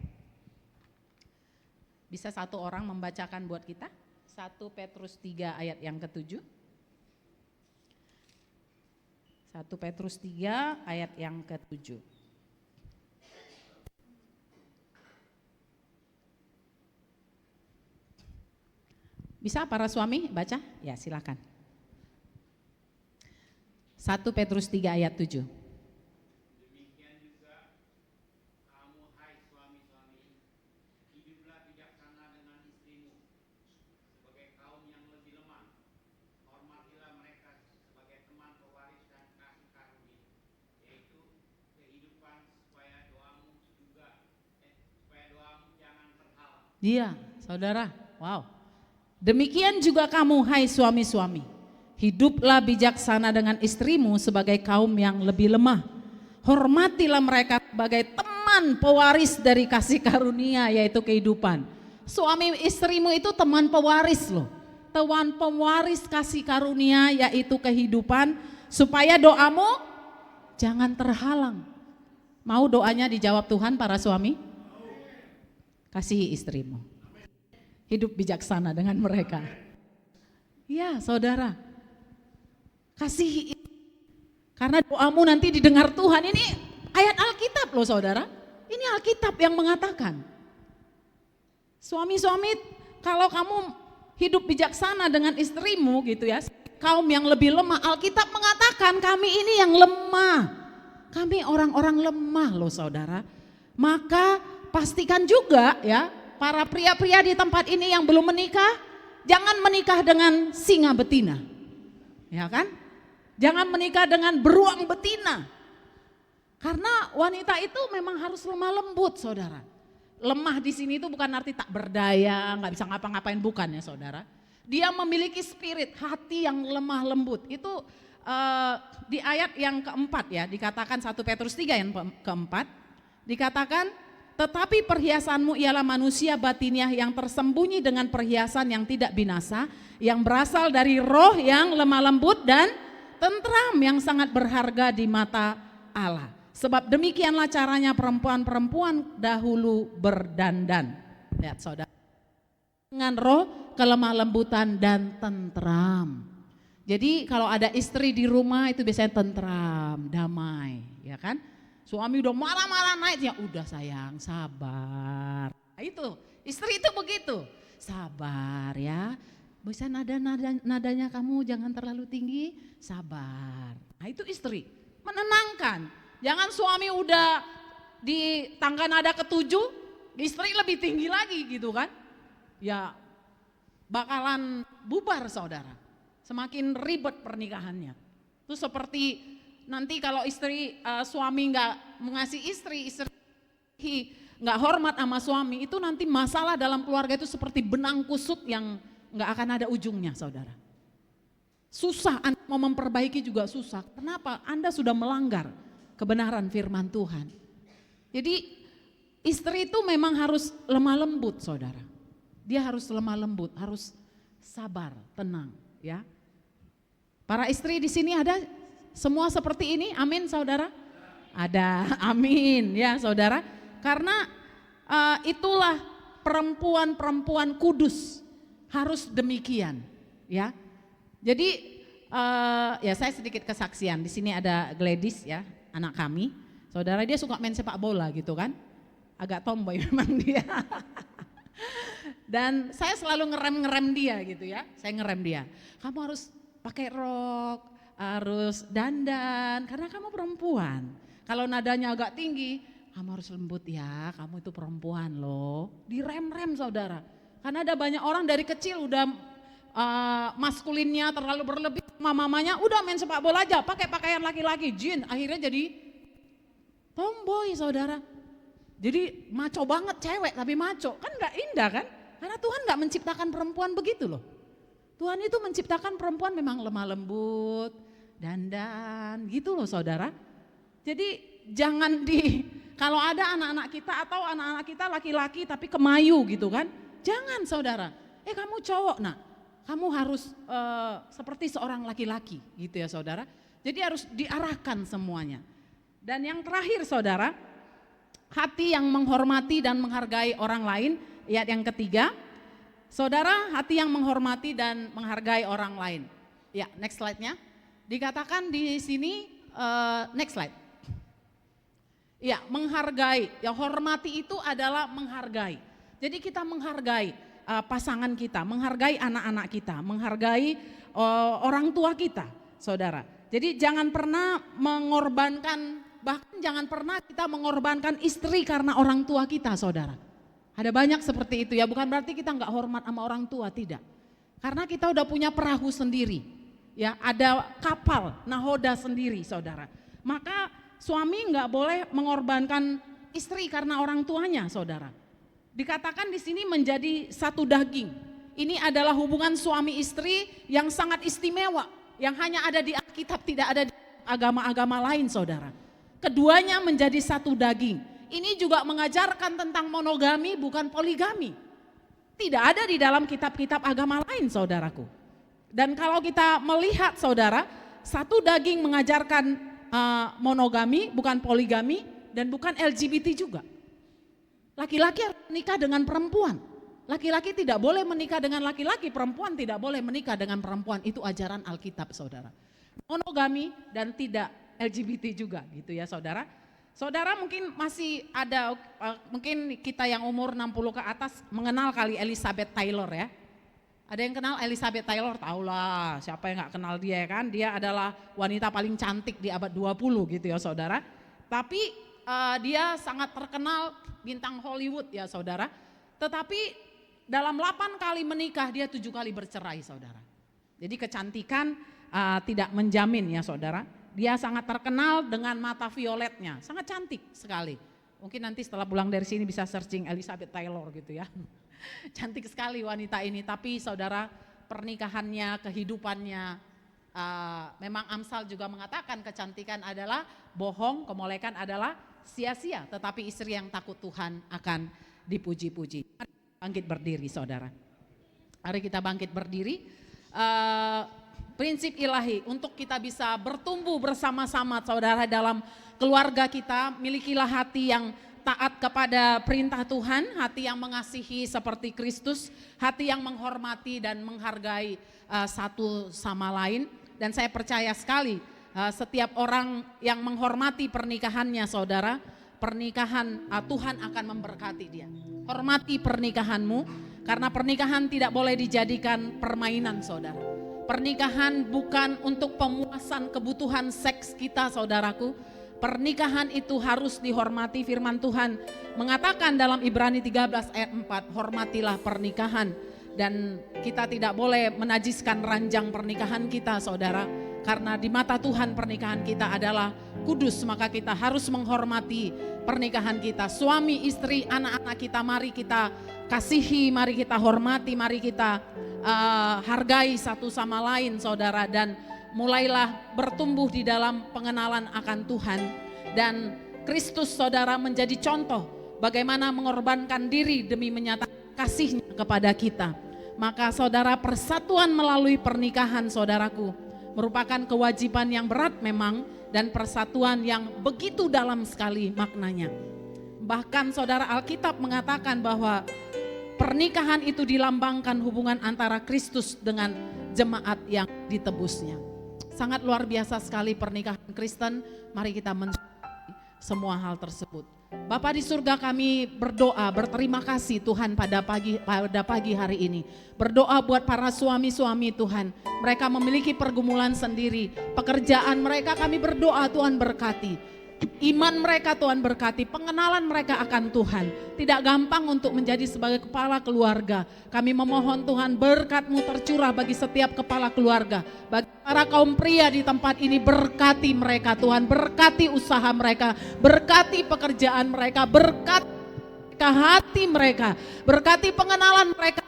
Bisa satu orang membacakan buat kita? 1 Petrus 3 ayat yang ke-7. 1 Petrus 3 ayat yang ke-7. Bisa para suami baca? Ya silakan. 1 Petrus 3 ayat 7. Demikian juga kamu hai suami-suami, hiduplah bijaksana dengan istrimu sebagai kaum yang lebih lemah. Hormatilah mereka sebagai teman pewaris dan kasih karunia, yaitu kehidupan supaya doamu jangan terhalang. Iya, saudara. Wow. Demikian juga kamu hai suami-suami, hiduplah bijaksana dengan istrimu sebagai kaum yang lebih lemah. Hormatilah mereka sebagai teman pewaris dari kasih karunia, yaitu kehidupan. Suami istrimu itu teman pewaris loh. Teman pewaris kasih karunia yaitu kehidupan, supaya doamu jangan terhalang. Mau doanya dijawab Tuhan para suami? Kasihi istrimu. Hidup bijaksana dengan mereka. Ya saudara, kasihi. Karena doamu nanti didengar Tuhan. Ini ayat Alkitab loh saudara. Ini Alkitab yang mengatakan. Suami-suami, kalau kamu hidup bijaksana dengan istrimu gitu ya, kaum yang lebih lemah, Alkitab mengatakan kami ini yang lemah. Kami orang-orang lemah loh saudara. Maka pastikan juga ya, para pria-pria di tempat ini yang belum menikah, jangan menikah dengan singa betina. Ya kan? Jangan menikah dengan beruang betina. Karena wanita itu memang harus lemah lembut, saudara. Lemah di sini itu bukan arti tak berdaya, nggak bisa ngapa-ngapain, bukan ya saudara. Dia memiliki spirit, hati yang lemah lembut. Itu di ayat yang keempat ya, dikatakan 1 Petrus 3 yang keempat, dikatakan tetapi perhiasanmu ialah manusia batiniah yang tersembunyi dengan perhiasan yang tidak binasa, yang berasal dari roh yang lemah lembut dan tentram yang sangat berharga di mata Allah. Sebab demikianlah caranya perempuan-perempuan dahulu berdandan. Lihat saudara, dengan roh kelemah lembutan dan tentram. Jadi kalau ada istri di rumah itu biasanya tentram, damai, ya kan? Suami udah marah-marah naik, ya udah sayang, sabar. Nah, itu istri itu begitu, sabar ya. Bisa nadanya kamu jangan terlalu tinggi, sabar. Nah itu istri, menenangkan. Jangan suami udah di tangga nada ke-7, istri lebih tinggi lagi gitu kan. Ya bakalan bubar saudara, semakin ribet pernikahannya. Itu seperti nanti kalau suami nggak mengasihi istri nggak hormat sama suami, itu nanti masalah dalam keluarga itu seperti benang kusut yang nggak akan ada ujungnya saudara. Susah, Anda mau memperbaiki juga susah. Kenapa? Anda sudah melanggar kebenaran firman Tuhan. Jadi istri itu memang harus lemah lembut saudara. Dia harus lemah lembut, harus sabar, tenang ya. Para istri di sini ada semua seperti ini, amin saudara? Ada, amin ya saudara. Karena itulah perempuan-perempuan kudus, harus demikian ya. Jadi ya saya sedikit kesaksian, di sini ada Gladys ya, anak kami. Saudara, dia suka main sepak bola gitu kan, agak tomboy memang dia. Dan saya selalu ngerem dia gitu ya, saya ngerem dia. Kamu harus pakai rok, harus dandan, karena kamu perempuan. Kalau nadanya agak tinggi, kamu harus lembut ya, kamu itu perempuan loh. Direm-rem saudara, karena ada banyak orang dari kecil udah maskulinnya terlalu berlebih, mamanya udah main sepak bola aja, pakai pakaian laki-laki, jin, akhirnya jadi tomboy saudara. Jadi maco banget cewek tapi maco, kan gak indah kan? Karena Tuhan gak menciptakan perempuan begitu loh. Tuhan itu menciptakan perempuan memang lemah lembut, dandan gitu loh saudara. Jadi jangan kalau ada anak-anak kita atau anak-anak kita laki-laki tapi kemayu gitu kan. Jangan saudara, kamu cowok nak, kamu harus seperti seorang laki-laki gitu ya saudara. Jadi harus diarahkan semuanya. Dan yang terakhir saudara, hati yang menghormati dan menghargai orang lain, ayat yang ketiga. Saudara, hati yang menghormati dan menghargai orang lain. Ya, next slide-nya. Dikatakan di sini Next slide. Ya, menghargai. Ya, hormati itu adalah menghargai. Jadi kita menghargai pasangan kita, menghargai anak-anak kita, menghargai orang tua kita, saudara. Jadi jangan pernah mengorbankan, bahkan jangan pernah kita mengorbankan istri karena orang tua kita, saudara. Ada banyak seperti itu ya, bukan berarti kita nggak hormat sama orang tua, tidak. Karena kita udah punya perahu sendiri, ya ada kapal nahoda sendiri, saudara. Maka suami nggak boleh mengorbankan istri karena orang tuanya, saudara. Dikatakan di sini menjadi satu daging. Ini adalah hubungan suami istri yang sangat istimewa, yang hanya ada di Alkitab, tidak ada di agama-agama lain, saudara. Keduanya menjadi satu daging. Ini juga mengajarkan tentang monogami, bukan poligami. Tidak ada di dalam kitab-kitab agama lain, saudaraku. Dan kalau kita melihat, saudara, satu daging mengajarkan monogami, bukan poligami, dan bukan LGBT juga. Laki-laki harus menikah dengan perempuan. Laki-laki tidak boleh menikah dengan laki-laki, perempuan tidak boleh menikah dengan perempuan. Itu ajaran Alkitab, saudara. Monogami dan tidak LGBT juga, gitu ya, saudara. Saudara mungkin masih ada, mungkin kita yang umur 60 ke atas mengenal kali Elizabeth Taylor ya. Ada yang kenal Elizabeth Taylor? Tahulah, siapa yang gak kenal dia kan. Dia adalah wanita paling cantik di abad 20 gitu ya, saudara. Tapi dia sangat terkenal bintang Hollywood ya, saudara. Tetapi dalam 8 kali menikah dia 7 kali bercerai, saudara. Jadi kecantikan tidak menjamin ya, saudara. Dia sangat terkenal dengan mata violetnya, sangat cantik sekali. Mungkin nanti setelah pulang dari sini bisa searching Elizabeth Taylor gitu ya. Cantik sekali wanita ini, tapi saudara pernikahannya, kehidupannya, memang Amsal juga mengatakan kecantikan adalah bohong, kemolekan adalah sia-sia. Tetapi istri yang takut Tuhan akan dipuji-puji. Mari bangkit berdiri, saudara. Mari kita bangkit berdiri. Prinsip ilahi untuk kita bisa bertumbuh bersama-sama, saudara, dalam keluarga kita. Milikilah hati yang taat kepada perintah Tuhan, hati yang mengasihi seperti Kristus, hati yang menghormati dan menghargai satu sama lain. Dan saya percaya sekali setiap orang yang menghormati pernikahannya, saudara, pernikahan Tuhan akan memberkati dia. Hormati pernikahanmu, karena pernikahan tidak boleh dijadikan permainan, saudara. Pernikahan bukan untuk pemuasan kebutuhan seks kita, saudaraku. Pernikahan itu harus dihormati. Firman Tuhan mengatakan dalam Ibrani 13 ayat 4, hormatilah pernikahan. Dan kita tidak boleh menajiskan ranjang pernikahan kita, saudara. Karena di mata Tuhan pernikahan kita adalah kudus, maka kita harus menghormati pernikahan kita. Suami, istri, anak-anak kita, mari kita kasihi, mari kita hormati, mari kita hargai satu sama lain, saudara. Dan mulailah bertumbuh di dalam pengenalan akan Tuhan. Dan Kristus, saudara, menjadi contoh bagaimana mengorbankan diri demi menyatakan kasihnya kepada kita. Maka saudara, persatuan melalui pernikahan, saudaraku, merupakan kewajiban yang berat memang, dan persatuan yang begitu dalam sekali maknanya. Bahkan saudara, Alkitab mengatakan bahwa pernikahan itu dilambangkan hubungan antara Kristus dengan jemaat yang ditebusnya. Sangat luar biasa sekali pernikahan Kristen. Mari kita mensyukuri semua hal tersebut. Bapa di surga, kami berdoa, berterima kasih Tuhan pada pagi hari ini. Berdoa buat para suami-suami Tuhan. Mereka memiliki pergumulan sendiri. Pekerjaan mereka kami berdoa Tuhan berkati. Iman mereka Tuhan berkati, pengenalan mereka akan Tuhan. Tidak gampang untuk menjadi sebagai kepala keluarga. Kami memohon Tuhan berkat-Mu tercurah bagi setiap kepala keluarga. Bagi para kaum pria di tempat ini, berkati mereka Tuhan. Berkati usaha mereka, berkati pekerjaan mereka, berkati hati mereka, berkati pengenalan mereka.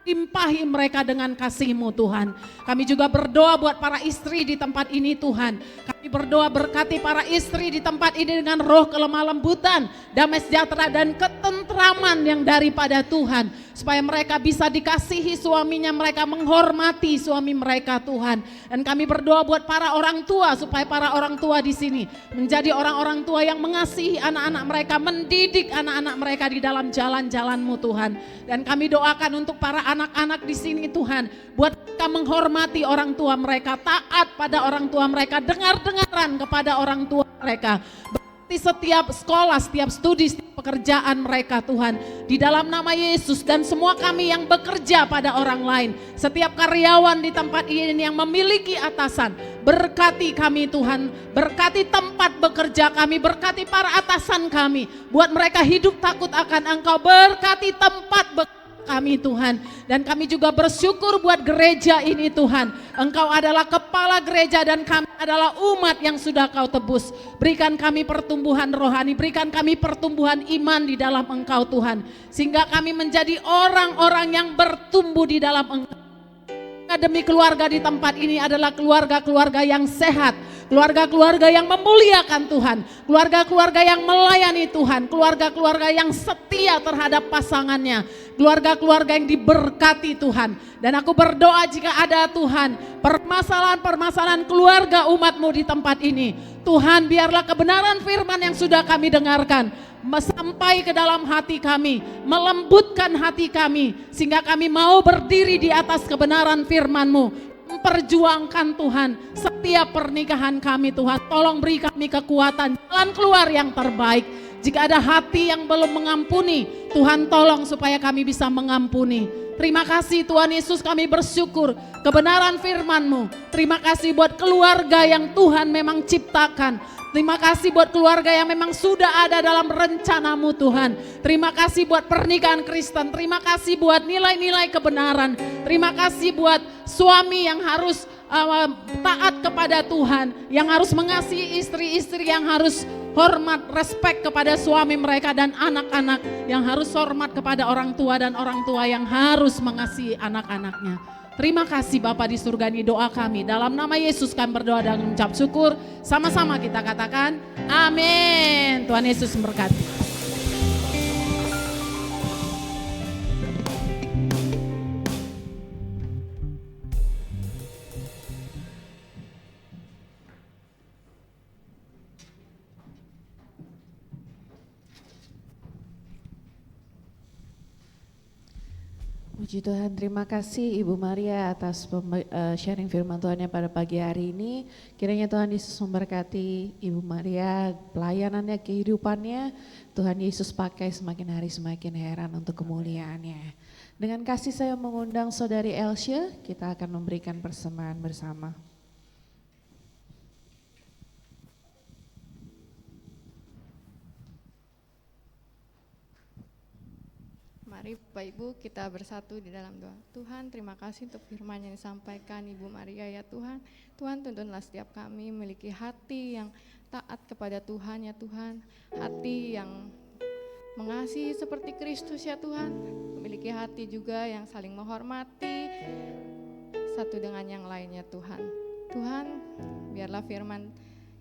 Limpahi mereka dengan kasih-Mu Tuhan. Kami juga berdoa buat para istri di tempat ini Tuhan. Kami berdoa berkati para istri di tempat ini dengan roh kelemah lembutan, damai sejahtera dan ketentraman yang daripada Tuhan. Supaya mereka bisa dikasihi suaminya, mereka menghormati suami mereka Tuhan. Dan kami berdoa buat para orang tua, supaya para orang tua di sini menjadi orang-orang tua yang mengasihi anak-anak mereka, mendidik anak-anak mereka di dalam jalan-jalan-Mu Tuhan. Dan kami doakan untuk para anak-anak di sini Tuhan, buat mereka menghormati orang tua mereka, taat pada orang tua mereka, dengar-dengaran kepada orang tua mereka. Berarti setiap sekolah, setiap studi, setiap pekerjaan mereka Tuhan, di dalam nama Yesus, dan semua kami yang bekerja pada orang lain, setiap karyawan di tempat ini yang memiliki atasan, berkati kami Tuhan, berkati tempat bekerja kami, berkati para atasan kami, buat mereka hidup takut akan Engkau, berkati tempat bekerja kami Tuhan. Dan kami juga bersyukur buat gereja ini Tuhan, Engkau adalah kepala gereja dan kami adalah umat yang sudah Kau tebus. Berikan kami pertumbuhan rohani, berikan kami pertumbuhan iman di dalam Engkau Tuhan, sehingga kami menjadi orang-orang yang bertumbuh di dalam Engkau. Demi keluarga di tempat ini adalah keluarga-keluarga yang sehat, keluarga-keluarga yang memuliakan Tuhan, keluarga-keluarga yang melayani Tuhan, keluarga-keluarga yang setia terhadap pasangannya, keluarga-keluarga yang diberkati Tuhan. Dan aku berdoa jika ada Tuhan permasalahan-permasalahan keluarga umat-Mu di tempat ini, Tuhan biarlah kebenaran firman yang sudah kami dengarkan sampai ke dalam hati kami, melembutkan hati kami, sehingga kami mau berdiri di atas kebenaran firman-Mu, memperjuangkan Tuhan setiap pernikahan kami Tuhan. Tolong beri kami kekuatan, jalan keluar yang terbaik. Jika ada hati yang belum mengampuni, Tuhan tolong supaya kami bisa mengampuni. Terima kasih Tuhan Yesus, kami bersyukur kebenaran firman-Mu. Terima kasih buat keluarga yang Tuhan memang ciptakan. Terima kasih buat keluarga yang memang sudah ada dalam rencana-Mu Tuhan. Terima kasih buat pernikahan Kristen. Terima kasih buat nilai-nilai kebenaran. Terima kasih buat suami yang harus taat kepada Tuhan, yang harus mengasihi istri-istri, yang harus hormat, respek kepada suami mereka, dan anak-anak yang harus hormat kepada orang tua, dan orang tua yang harus mengasihi anak-anaknya. Terima kasih Bapa di surga, ini doa kami. Dalam nama Yesus kami berdoa dan mengucap syukur. Sama-sama kita katakan amin. Tuhan Yesus memberkati. Puji Tuhan, terima kasih Ibu Maria atas sharing firman Tuhannya pada pagi hari ini. Kiranya Tuhan Yesus memberkati Ibu Maria, pelayanannya, kehidupannya. Tuhan Yesus pakai semakin hari semakin heran untuk kemuliaannya. Dengan kasih saya mengundang Saudari Elsha, kita akan memberikan persembahan bersama. Mari Bapak Ibu kita bersatu di dalam doa. Tuhan, terima kasih untuk firman yang disampaikan Ibu Maria ya Tuhan. Tuhan, tuntunlah setiap kami memiliki hati yang taat kepada Tuhan ya Tuhan. Hati yang mengasihi seperti Kristus ya Tuhan. Memiliki hati juga yang saling menghormati satu dengan yang lainnya Tuhan. Tuhan, biarlah firman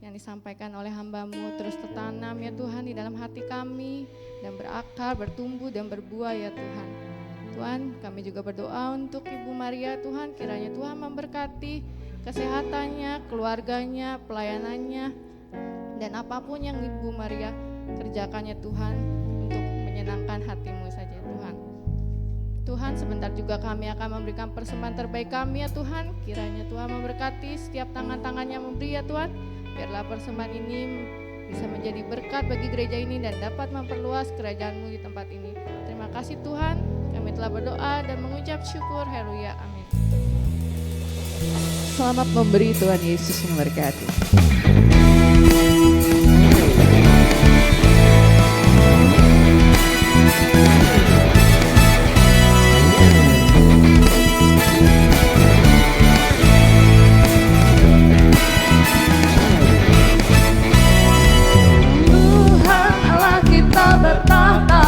yang disampaikan oleh hamba-Mu terus tertanam ya Tuhan di dalam hati kami, dan berakar, bertumbuh dan berbuah ya Tuhan. Tuhan, kami juga berdoa untuk Ibu Maria Tuhan, kiranya Tuhan memberkati kesehatannya, keluarganya, pelayanannya, dan apapun yang Ibu Maria kerjakannya Tuhan untuk menyenangkan hati-Mu saja Tuhan. Tuhan, sebentar juga kami akan memberikan persembahan terbaik kami ya Tuhan, kiranya Tuhan memberkati setiap tangan-tangannya memberi ya Tuhan. Biarlah persembahan ini bisa menjadi berkat bagi gereja ini dan dapat memperluas kerajaan-Mu di tempat ini. Terima kasih Tuhan, kami telah berdoa dan mengucap syukur. Haleluya, amin. Selamat memberi, Tuhan Yesus memberkati. Bertahta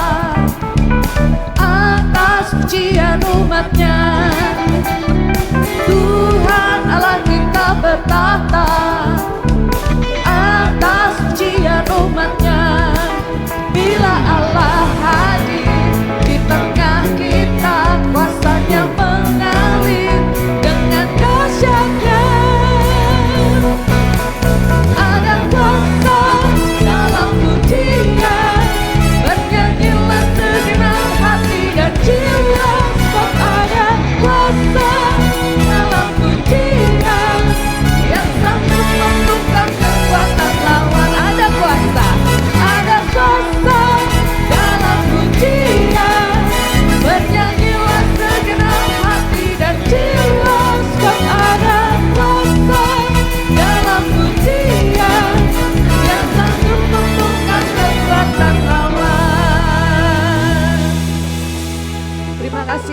atas pujian umatnya. Tuhan Allah kita bertahta atas pujian umatnya. Bila Allah hadir di tengah kita, kuasanya mengalir dengan dahsyatnya. Ada kuasa dalam pujian, bernyanyilah segenap hati dan jiwa, sebab ada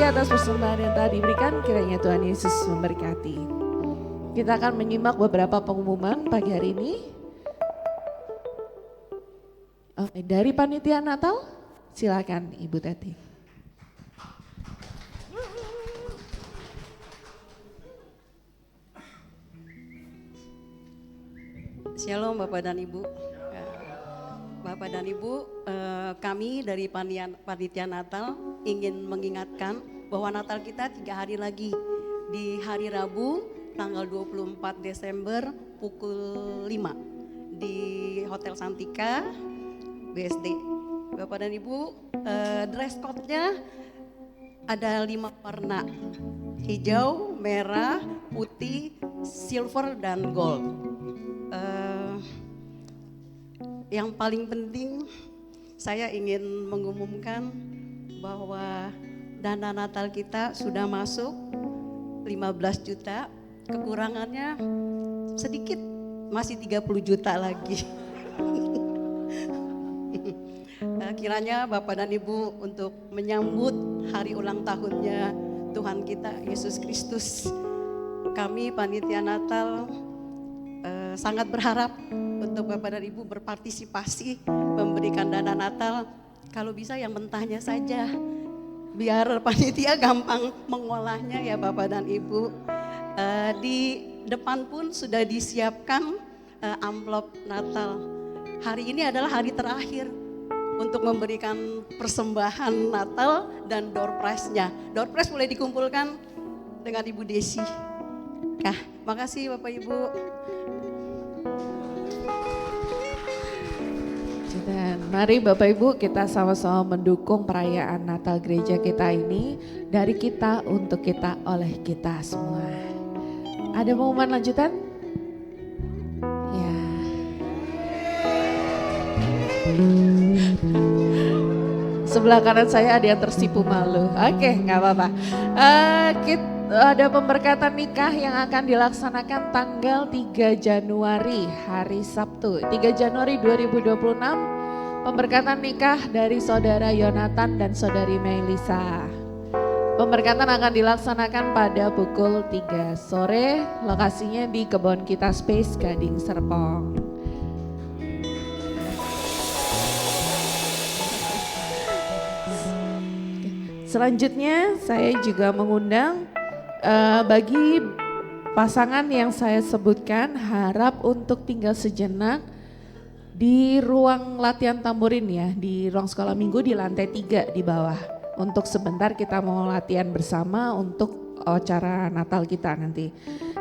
kasih atas persembahan yang telah diberikan, kiranya Tuhan Yesus memberkati. Kita akan menyimak beberapa pengumuman pagi hari ini. Dari Panitia Natal, silakan Ibu Teti. Shalom Bapak dan Ibu. Bapak dan Ibu, kami dari Panitia Natal ingin mengingatkan bahwa Natal kita 3 hari lagi. Di hari Rabu tanggal 24 Desember pukul 5 di Hotel Santika BSD. Bapak dan Ibu, dress code-nya ada 5 warna: hijau, merah, putih, silver, dan gold. Yang paling penting saya ingin mengumumkan bahwa dana Natal kita sudah masuk 15 juta, kekurangannya sedikit, masih 30 juta lagi. Kiranya Bapak dan Ibu untuk menyambut hari ulang tahunnya Tuhan kita Yesus Kristus, kami Panitia Natal sangat berharap untuk Bapak dan Ibu berpartisipasi memberikan dana Natal. Kalau bisa yang mentahnya saja, biar panitia gampang mengolahnya ya Bapak dan Ibu. Di depan pun sudah disiapkan amplop Natal. Hari ini adalah hari terakhir untuk memberikan persembahan Natal dan door prize-nya. Door prize boleh dikumpulkan dengan Ibu Desi. Makasih Bapak Ibu. Dan mari Bapak Ibu kita sama-sama mendukung perayaan Natal gereja kita ini, dari kita untuk kita oleh kita semua. Ada pengumuman lanjutan? Ya. Sebelah kanan saya ada yang tersipu malu. Oke, nggak apa-apa. Ada pemberkatan nikah yang akan dilaksanakan tanggal 3 Januari hari Sabtu 3 Januari 2026. Pemberkatan nikah dari Saudara Yonatan dan Saudari Melisa. Pemberkatan akan dilaksanakan pada pukul 3 sore. Lokasinya di Kebon Kita Space Gading Serpong. Selanjutnya saya juga mengundang bagi pasangan yang saya sebutkan, harap untuk tinggal sejenak di ruang latihan tamborin ya, di ruang sekolah minggu di lantai 3 di bawah. Untuk sebentar kita mau latihan bersama untuk acara Natal kita nanti.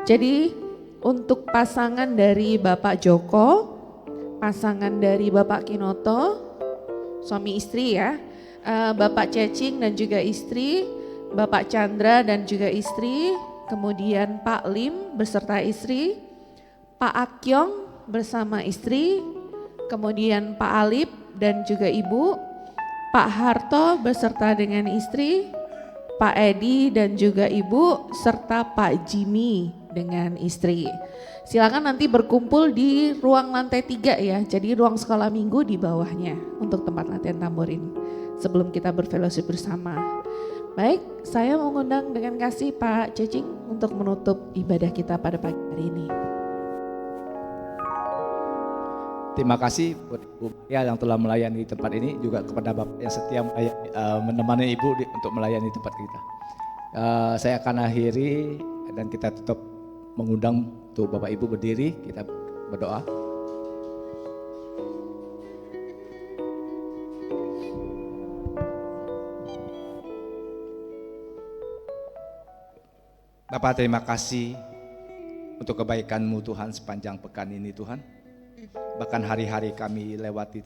Jadi untuk pasangan dari Bapak Joko, pasangan dari Bapak Kinoto, suami istri ya, Bapak Cecing dan juga istri, Bapak Chandra dan juga istri, kemudian Pak Lim beserta istri, Pak Akyong bersama istri, kemudian Pak Alip dan juga ibu, Pak Harto beserta dengan istri, Pak Edi dan juga ibu, serta Pak Jimmy dengan istri. Silakan nanti berkumpul di ruang lantai 3 ya, jadi ruang sekolah minggu di bawahnya untuk tempat latihan tamborin sebelum kita berfellowship bersama. Baik, saya mengundang dengan kasih Pak Cecing untuk menutup ibadah kita pada pagi hari ini. Terima kasih buat Ibu Maria yang telah melayani tempat ini, juga kepada Bapak yang setia menemani Ibu untuk melayani tempat kita. Saya akan akhiri dan kita tetap mengundang untuk Bapak Ibu berdiri, kita berdoa. Bapak, terima kasih untuk kebaikan-Mu Tuhan sepanjang pekan ini Tuhan. Bahkan hari-hari kami lewati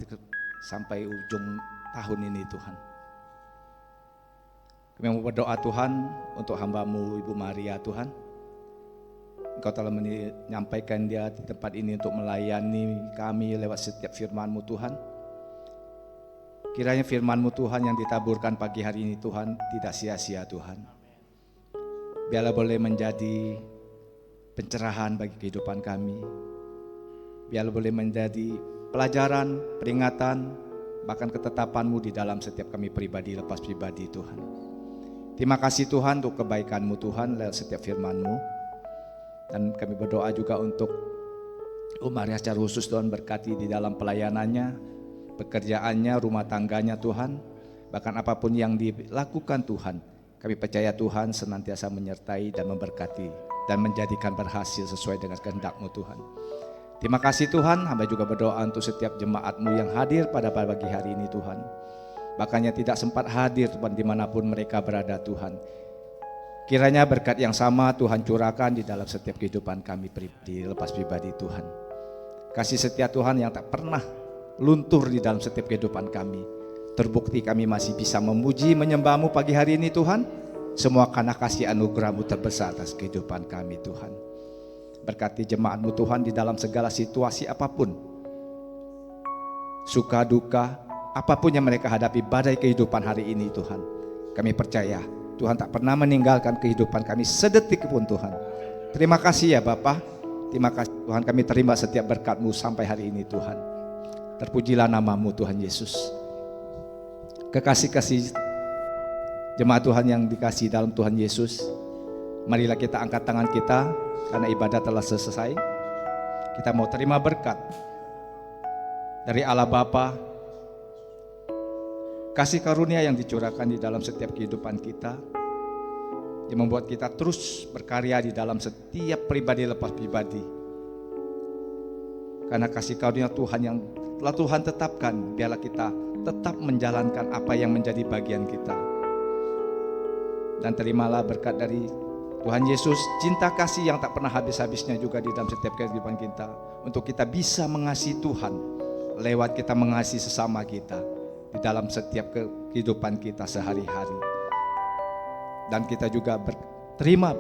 sampai ujung tahun ini Tuhan. Kami mau berdoa Tuhan untuk hamba-Mu Ibu Maria Tuhan. Engkau telah menyampaikan dia di tempat ini untuk melayani kami lewat setiap firman-Mu Tuhan. Kiranya firman-Mu Tuhan yang ditaburkan pagi hari ini Tuhan tidak sia-sia Tuhan. Biarlah boleh menjadi pencerahan bagi kehidupan kami. Biarlah boleh menjadi pelajaran, peringatan, bahkan ketetapan-Mu di dalam setiap kami pribadi lepas pribadi Tuhan. Terima kasih Tuhan untuk kebaikan-Mu Tuhan lewat setiap firman-Mu. Dan kami berdoa juga untuk Maria secara khusus Tuhan, berkati di dalam pelayanannya, pekerjaannya, rumah tangganya Tuhan. Bahkan apapun yang dilakukan Tuhan, kami percaya Tuhan senantiasa menyertai dan memberkati dan menjadikan berhasil sesuai dengan kehendak-Mu Tuhan. Terima kasih Tuhan, hamba juga berdoa untuk setiap jemaat-Mu yang hadir pada pagi hari ini Tuhan. Bahkan yang tidak sempat hadir Tuhan dimanapun mereka berada Tuhan. Kiranya berkat yang sama Tuhan curahkan di dalam setiap kehidupan kami pribadi, lepas pribadi Tuhan. Kasih setia Tuhan yang tak pernah luntur di dalam setiap kehidupan kami. Terbukti kami masih bisa memuji, menyembah-Mu pagi hari ini Tuhan. Semua karena kasih anugerah-Mu terbesar atas kehidupan kami Tuhan. Berkati jemaat-Mu Tuhan di dalam segala situasi apapun. Suka duka, apapun yang mereka hadapi badai kehidupan hari ini Tuhan. Kami percaya Tuhan tak pernah meninggalkan kehidupan kami sedetik pun Tuhan. Terima kasih ya Bapa. Terima kasih Tuhan, kami terima setiap berkat-Mu sampai hari ini Tuhan. Terpujilah nama-Mu Tuhan Yesus. Kekasih-kasih jemaat Tuhan yang dikasih dalam Tuhan Yesus, marilah kita angkat tangan kita karena ibadah telah selesai. Kita mau terima berkat dari Allah Bapa, kasih karunia yang dicurahkan di dalam setiap kehidupan kita, yang membuat kita terus berkarya di dalam setiap pribadi lepas pribadi. Karena kasih karunia Tuhan yang telah Tuhan tetapkan, biarlah kita tetap menjalankan apa yang menjadi bagian kita. Dan terimalah berkat dari Tuhan Yesus, cinta kasih yang tak pernah habis-habisnya juga di dalam setiap kehidupan kita, untuk kita bisa mengasihi Tuhan lewat kita mengasihi sesama kita di dalam setiap kehidupan kita sehari-hari. Dan kita juga terima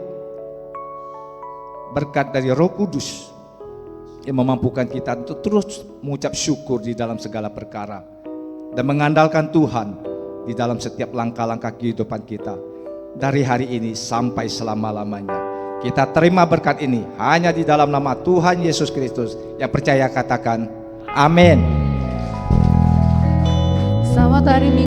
berkat dari Roh Kudus yang memampukan kita untuk terus mengucap syukur di dalam segala perkara dan mengandalkan Tuhan di dalam setiap langkah-langkah kehidupan kita dari hari ini sampai selama-lamanya. Kita terima berkat ini hanya di dalam nama Tuhan Yesus Kristus. Yang percaya katakan amin. Selamat hari Minggu.